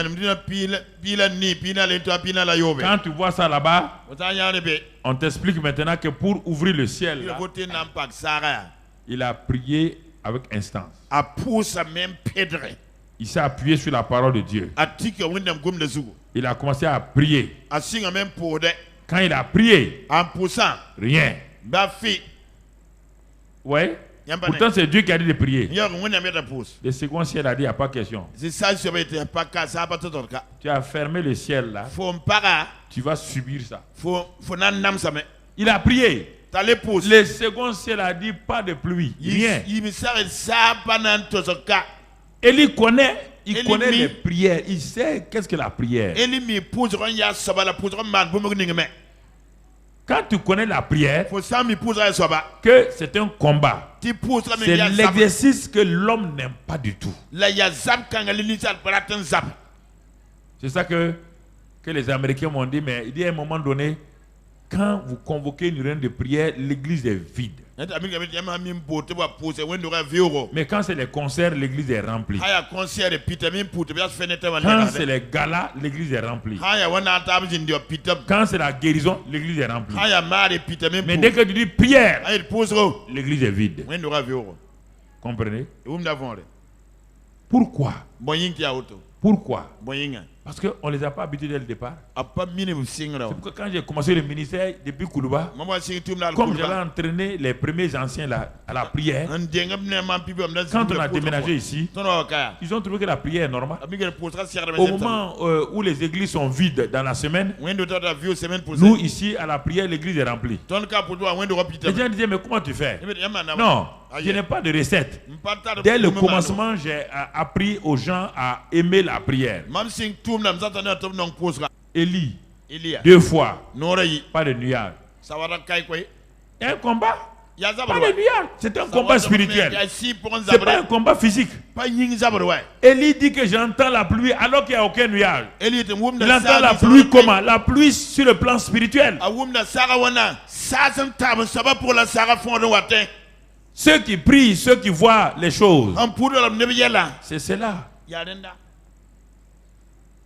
Quand tu vois ça là-bas, on t'explique maintenant que pour ouvrir le ciel, là, il a prié avec instance. Il s'est appuyé sur la parole de Dieu. Il a commencé à prier. Quand il a prié, rien. Ouais. Pourtant, c'est Dieu qui a dit de prier. Le second ciel a dit, il n'y a pas question. Tu as fermé le ciel là. Tu vas subir ça. Il a prié. Le second ciel a dit, pas de pluie. Rien. Élie connaît les prières. Il sait qu'est-ce que la prière. Quand tu connais la prière, que c'est un combat. C'est l'exercice que l'homme n'aime pas du tout. C'est ça que les Américains m'ont dit, mais il y a un moment donné, quand vous convoquez une réunion de prière, l'église est vide. Mais quand c'est les concerts, l'église est remplie. Quand c'est les galas, l'église est remplie. Quand c'est la guérison, l'église est remplie. Mais dès que tu dis prière, l'église est vide. Comprenez? Pourquoi? Pourquoi? Parce qu'on ne les a pas habitués dès le départ. C'est pourquoi quand j'ai commencé le ministère depuis Koulouba, comme j'avais entraîné les premiers anciens à la prière, quand on a déménagé ici, ils ont trouvé que la prière est normale. Au moment où les églises sont vides dans la semaine, nous ici à la prière, l'église est remplie. Les gens disaient, mais comment tu fais? Non, je n'ai pas de recette. Dès le commencement, j'ai appris aux gens à aimer la prière. Élie, 2 fois, pas de nuage. Il y a un combat, pas de nuage. C'est un combat spirituel. C'est pas un combat physique. Élie dit que j'entends la pluie alors qu'il n'y a aucun nuage. Il entend la pluie comment? La pluie sur le plan spirituel. Ceux qui prient, ceux qui voient les choses, c'est cela.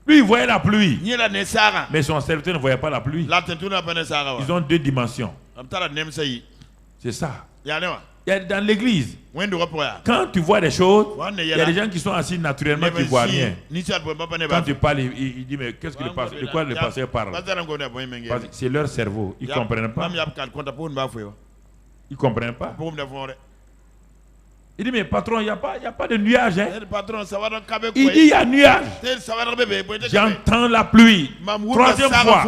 Lui, il voyait la pluie. Mais son serviteur ne voyait pas la pluie. Ils ont 2 dimensions. C'est ça. Dans l'église, quand tu vois des choses, il y a des gens qui sont assis naturellement qui ne voient rien. Quand tu parles, il dit, mais qu'est-ce que de quoi le pasteur parle? C'est leur cerveau. Ils ne comprennent pas. Ils ne comprennent pas. Il dit, mais patron, il n'y a pas de nuage. Hein? Il dit, il y a nuage. J'entends la pluie. 3e fois,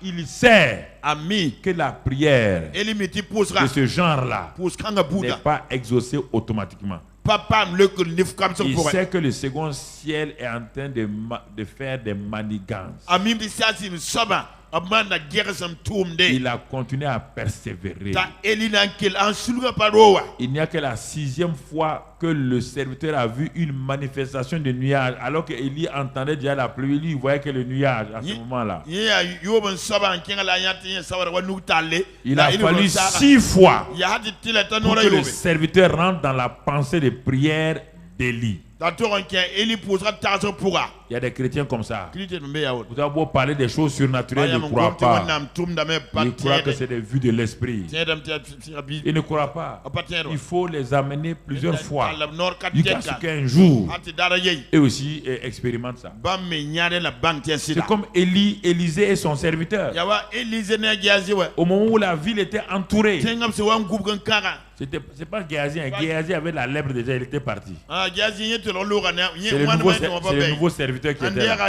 il sait que la prière de ce genre-là n'est pas exaucée automatiquement. Il sait que le second ciel est en train de faire des manigances. Il a continué à persévérer. Il n'y a que la 6e fois que le serviteur a vu une manifestation de nuage, alors que Élie entendait déjà la pluie. Lui, il voyait que le nuage à ce moment-là. Il a fallu 6 fois pour que le serviteur rentre dans la pensée de prière d'Élie. Il y a des chrétiens comme ça. Vous avez beau parler des choses surnaturelles, ils ne croient pas. Ils croient que c'est des vues de l'esprit. Ils ne croient pas. Il faut les amener plusieurs fois. Jusqu'à ce qu'un jour, eux aussi expérimentent ça. C'est comme Élisée et son serviteur. Au moment où la ville était entourée, c'est pas Géasi. Géasi avait la lèpre déjà, il était parti. C'est le nouveau serviteur qui était là.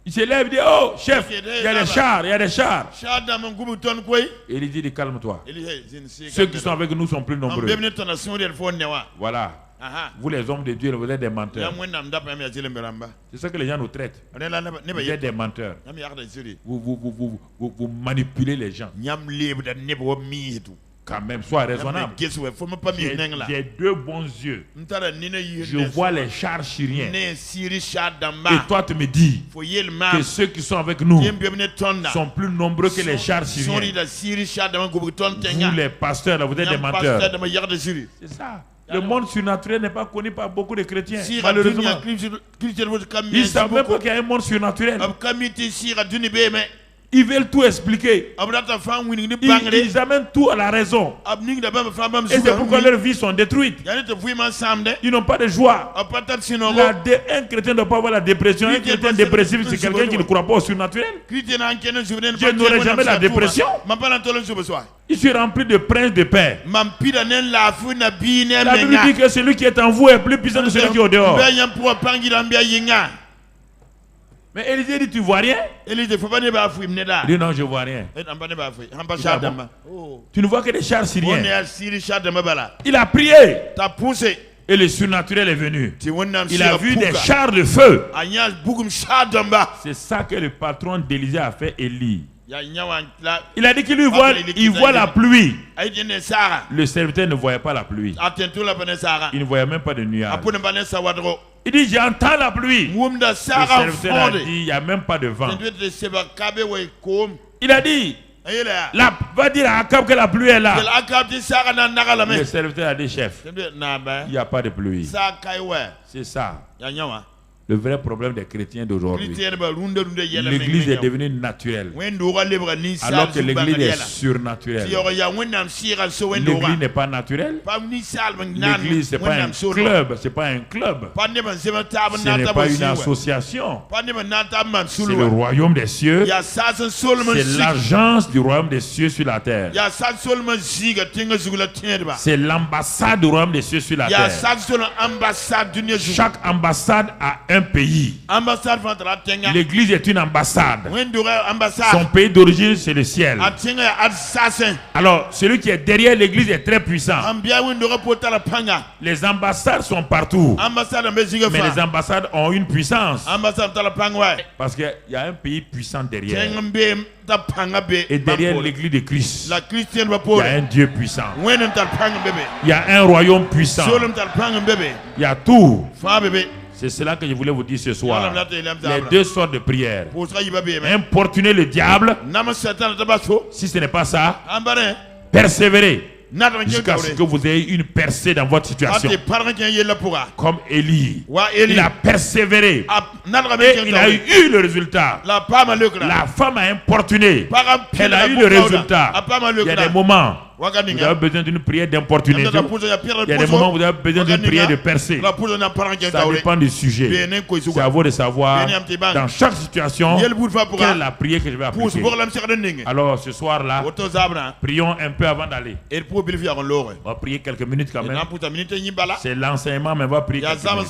Il se lève et dit, oh chef, il y a des chars, il y a des chars. Et il dit, calme-toi. Ceux qui sont avec nous sont plus nombreux. Voilà. Vous les hommes de Dieu, vous êtes des menteurs. C'est ça que les gens nous traitent. Vous êtes des menteurs. Vous manipulez les gens. Quand même, sois raisonnable. J'ai 2 bons yeux. Je vois les chars syriens. Et toi, tu me dis que ceux qui sont avec nous sont plus nombreux que les chars syriens. Vous, les pasteurs, vous êtes des menteurs. C'est ça. Le monde surnaturel n'est pas connu par beaucoup de chrétiens. Malheureusement. Ils ne savent même pas qu'il y a un monde surnaturel. Ils veulent tout expliquer. Ils amènent tout à la raison. Et c'est pourquoi leurs vies sont détruites. Ils n'ont pas de joie. Un chrétien ne doit pas avoir la dépression. Un chrétien dépressif, c'est quelqu'un qui ne croit pas au surnaturel. Je n'aurai jamais la dépression. Je suis rempli de prince de paix. La Bible dit que celui qui est en vous est plus puissant que celui qui est au dehors. Mais Élisée dit, tu vois rien? Il dit, non, je vois rien. Tu ne vois que des chars syriens. Il a prié. Et le surnaturel est venu. Il a vu des chars de feu. C'est ça que le patron d'Élisée a fait Élie. Il a dit qu'il voit la pluie. Le serviteur ne voyait pas la pluie. Il ne voyait même pas de nuages. Il dit, j'entends la pluie. Le serviteur a dit, il n'y a même pas de vent. Il a dit, va dire à Akab que la pluie est là. Le serviteur a dit, chef, il n'y a pas de pluie. C'est ça. le vrai problème des chrétiens d'aujourd'hui. L'église est devenue naturelle, alors que l'église est surnaturelle. L'église n'est pas naturelle. L'église, ce n'est pas un club. Ce n'est pas un club. Ce n'est pas une association. C'est le royaume des cieux. C'est l'agence du royaume des cieux sur la terre. C'est l'ambassade du royaume des cieux sur la terre. Chaque ambassade a un pays. L'église est une ambassade. Son pays d'origine, c'est le ciel. Alors, celui qui est derrière l'église est très puissant. Les ambassades sont partout. Mais les ambassades ont une puissance. Parce qu'il y a un pays puissant derrière. Et derrière l'église de Christ, il y a un Dieu puissant. Il y a un royaume puissant. Il y a tout. C'est cela que je voulais vous dire ce soir. Les deux sortes de prières. Importuner le diable. Si ce n'est pas ça, persévérer jusqu'à ce que vous ayez une percée dans votre situation. Comme Élie. Il a persévéré. Et il a eu le résultat. La femme a importuné. Elle a eu le résultat. Il y a des moments vous avez besoin d'une prière d'importunité. Il y a des moments où vous avez besoin d'une prière de percée. Ça dépend du sujet. C'est à vous de savoir dans chaque situation quelle est la prière que je vais appliquer. Alors ce soir-là, prions un peu avant d'aller. On va prier quelques minutes quand même. C'est l'enseignement, mais on va prier quelques minutes.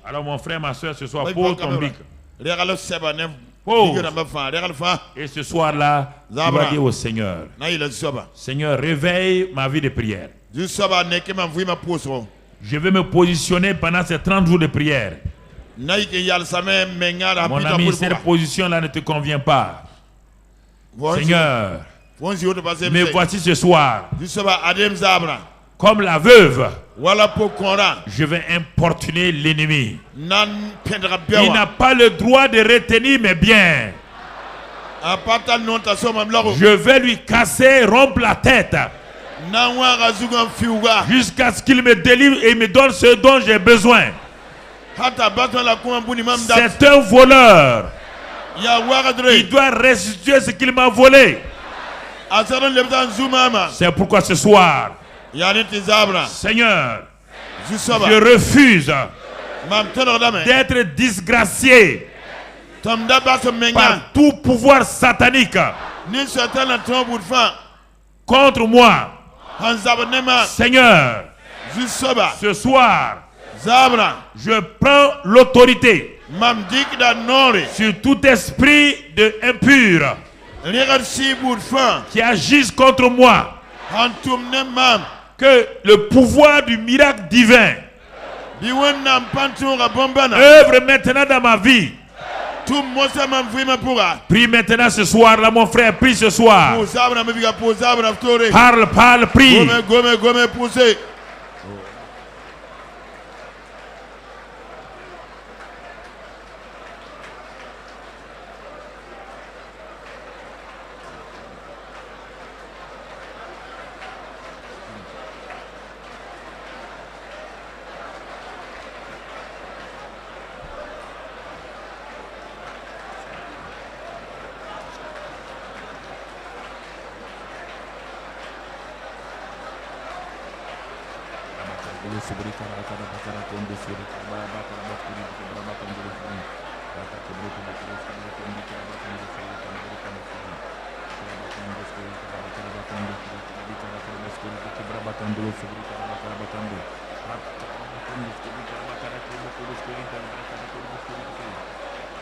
Alors mon frère, ma soeur, ce soir, pose ton bic. Et ce soir-là, tu vas dire au Seigneur, Seigneur, réveille ma vie de prière. Je vais me positionner pendant ces 30 jours de prière. Mon ami, cette position-là ne te convient pas. Seigneur, mais voici ce soir, comme la veuve, je vais importuner l'ennemi. Il n'a pas le droit de retenir mes biens. Je vais lui casser, rompre la tête, jusqu'à ce qu'il me délivre et me donne ce dont j'ai besoin. C'est un voleur. Il doit restituer ce qu'il m'a volé. C'est pourquoi ce soir, Seigneur, je refuse d'être disgracié par tout pouvoir satanique contre moi. Seigneur, ce soir, je prends l'autorité sur tout esprit de impur qui agisse contre moi. Que le pouvoir du miracle divin œuvre maintenant dans ma vie. Prie maintenant ce soir, là mon frère, prie ce soir. Parle, prie.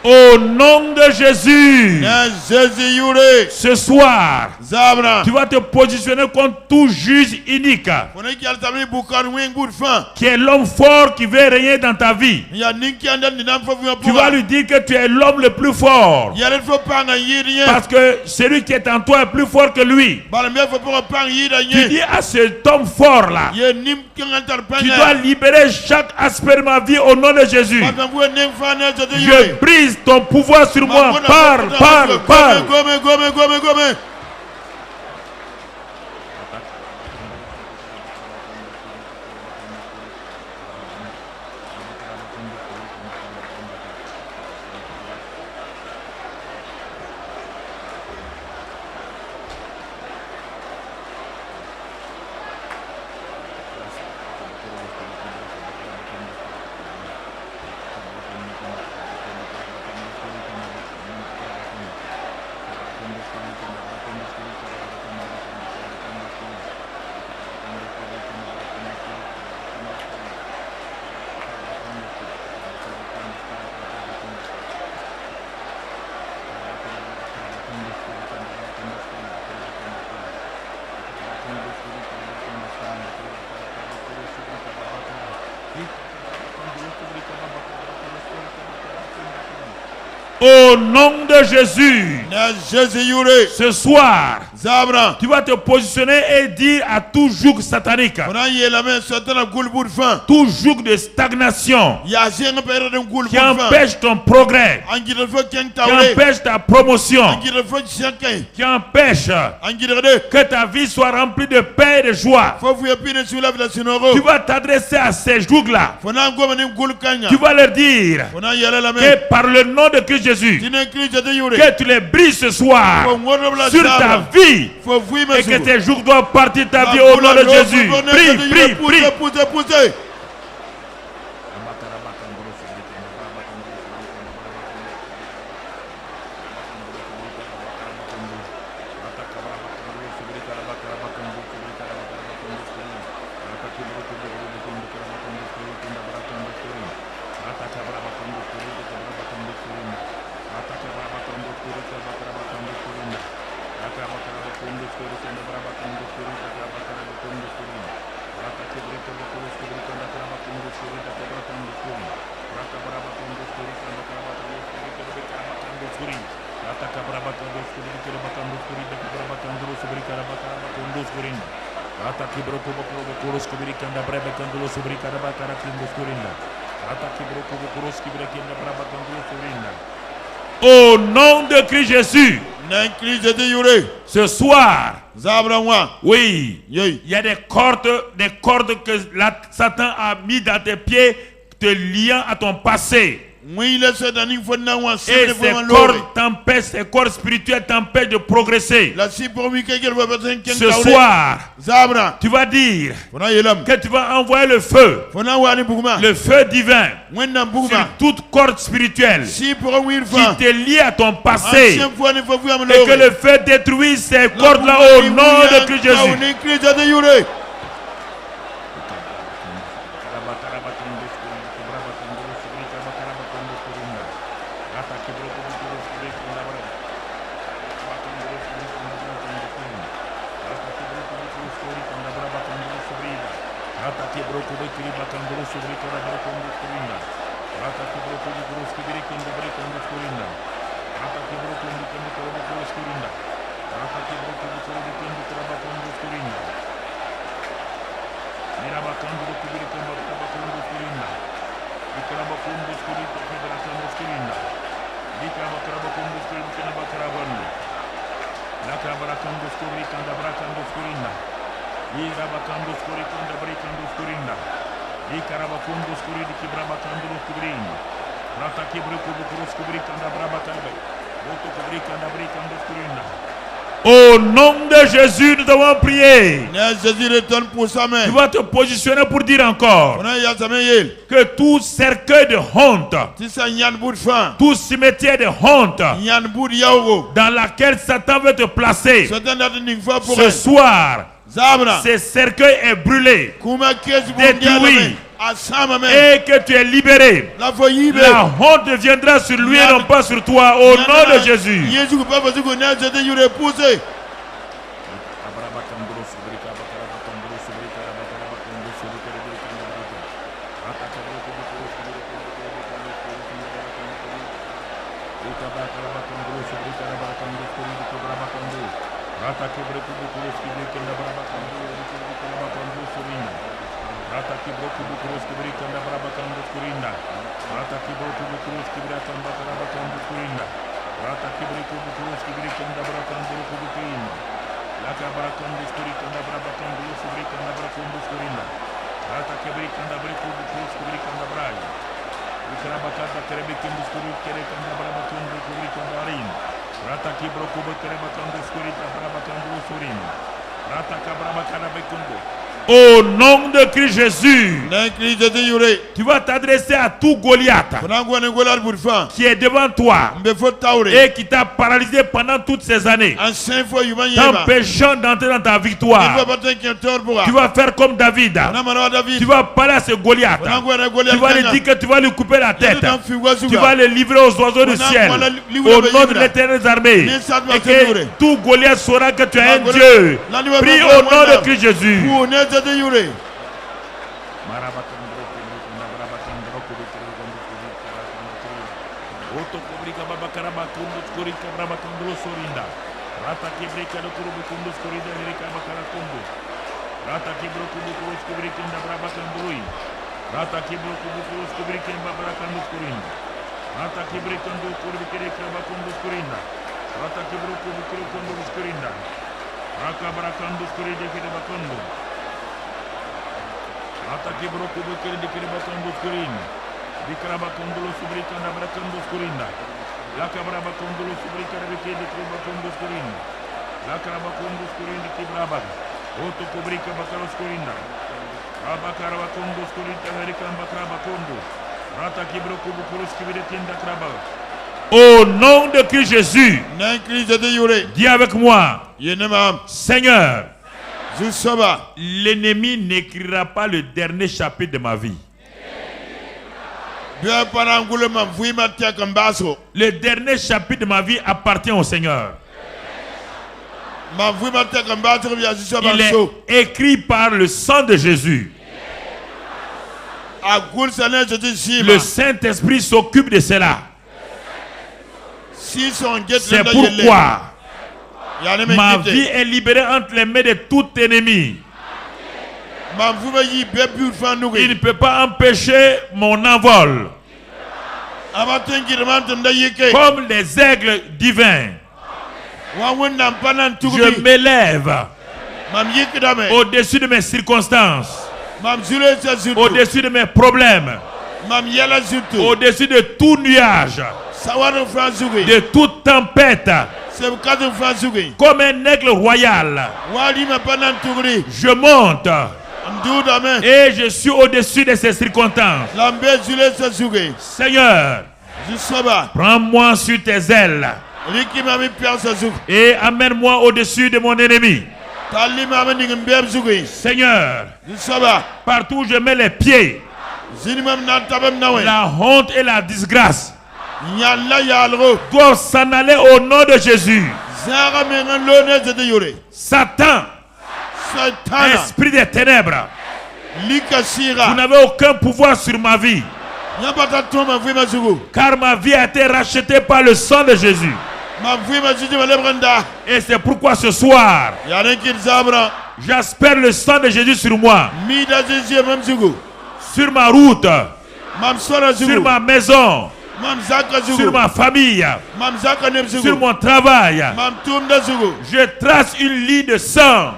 Au nom de Jésus, ce soir, tu vas te positionner contre tout juge inique, qui est l'homme fort qui veut régner dans ta vie. Tu vas lui dire que tu es l'homme le plus fort, parce que celui qui est en toi est plus fort que lui. Tu dis à cet homme fort là, tu dois libérer chaque aspect de ma vie au nom de Jésus. Je brise ton pouvoir sur moi. Parle. Au nom de Jésus, ce soir, tu vas te positionner et dire à tout joug satanique, tout joug de stagnation qui empêche ton progrès, qui empêche ta promotion, qui empêche que ta vie soit remplie de paix et de joie. Tu vas t'adresser à ces jougs-là. Tu vas leur dire que par le nom de Christ Jésus, que tu les brises ce soir sur ta vie et que tes jours doivent partir de ta vie au nom de Jésus. Prie, prie, prie. Au nom de Christ Jésus, ce soir, oui, il y a des cordes que Satan a mis dans tes pieds, te liant à ton passé. Et ces cordes spirituelles t'empêchent de progresser. Ce soir, tu vas dire que tu vas envoyer le feu divin sur toute corde spirituelle qui te lie à ton passé, et que le feu détruise ces cordes-là au nom de Christ Jésus. Au nom de Jésus, nous avons prié. Tu vas te positionner pour dire encore que tout cercueil de honte, tout cimetière de honte dans laquelle Satan veut te placer, ce soir, ce cercueil est brûlé, détruit, et que tu es libéré. La honte viendra sur lui et non pas sur toi, au nom de Jésus. Au nom de Christ Jésus, tu vas t'adresser à tout Goliath qui est devant toi et qui t'a paralysé pendant toutes ces années, t'empêchant d'entrer dans ta victoire. Tu vas faire comme David. Tu vas parler à ce Goliath. Tu vas lui dire que tu vas lui couper la tête. Tu vas le livrer aux oiseaux du ciel au nom de l'Éternel des armées. Et que tout Goliath saura que tu es un Dieu. Prie au nom de Christ Jésus. Kubrika baba karaba kundu kurika braba kundu sorinda. Rata kibrika do kurubu kundu korida rika bakara kundu. Rata kibro kubu kurus kubrika nda braba kandui. Rata kibro kubu kurus kubrika braba kandu kurinda. Rata kibrika ndu kurika rika bakundu kurinda. Rata kibro kubu kurus kundu kurinda. Raka brakandu kurida kida bakundu. Rata kibro kubu kurida kida bakundu kurinda. Dikraba kondolo subrika na brakandu kurinda. La cabra bakondolo subrika rebeke de bakundu kurinda. La cabra bakundu kurinda kibraba. Oto kubrika bakaros kurinda. Abakara bakundu kurinda Amerikan bakara bakundu. Rata kibro kubu kurus kibide tinda kraba. Au nom de Christ Jésus, dis avec moi, Seigneur, l'ennemi n'écrira pas le dernier chapitre de ma vie. Le dernier chapitre de ma vie appartient au Seigneur. Il est écrit par le sang de Jésus. Le Saint-Esprit s'occupe de cela. C'est pourquoi ma vie est libérée entre les mains de tout ennemi. Il ne peut pas empêcher mon envol. Comme les aigles divins, je m'élève au-dessus de mes circonstances, au-dessus de mes problèmes, au-dessus de tout nuage, de toute tempête. Comme un aigle royal, je monte et je suis au-dessus de ces circonstances. Seigneur, prends-moi sur tes ailes et amène-moi au-dessus de mon ennemi. Seigneur, partout où je mets les pieds, la honte et la disgrâce doivent s'en aller au nom de Jésus. Satan, esprit des ténèbres, vous n'avez aucun pouvoir sur ma vie, car ma vie a été rachetée par le sang de Jésus. Et c'est pourquoi ce soir, j'espère le sang de Jésus sur moi, sur ma route, sur ma maison, sur ma famille, sur mon travail. Je trace une ligne de sang,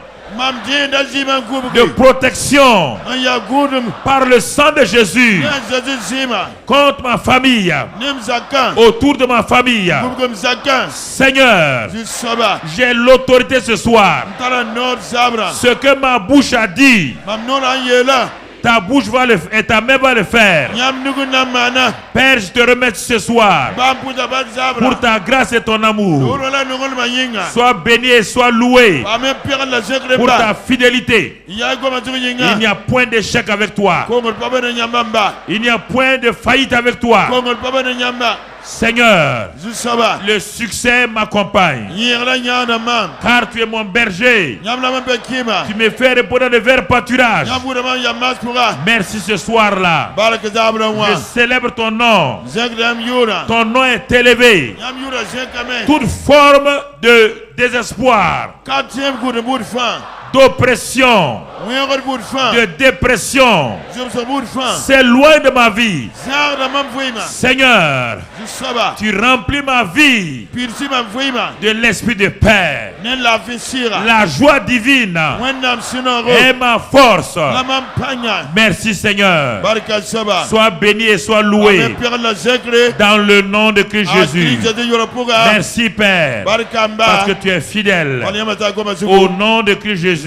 de protection par le sang de Jésus contre ma famille, autour de ma famille. Seigneur, j'ai l'autorité ce soir. Ce que ma bouche a dit, ta bouche va le faire et ta main va le faire. Père, je te remercie ce soir pour ta grâce et ton amour. Sois béni et sois loué pour ta fidélité. Il n'y a point d'échec avec toi. Il n'y a point de faillite avec toi. Seigneur, le succès m'accompagne, car tu es mon berger. Tu me fais répondre de verts pâturages. Merci ce soir-là. Je célèbre ton nom. Ton nom est élevé. Toute forme de désespoir, d'oppression, de dépression, c'est loin de ma vie. Seigneur, tu remplis ma vie de l'esprit de paix. La joie divine est ma force. Merci Seigneur. Sois béni et sois loué dans le nom de Christ Jésus. Merci Père, parce que tu es fidèle. Au nom de Christ Jésus.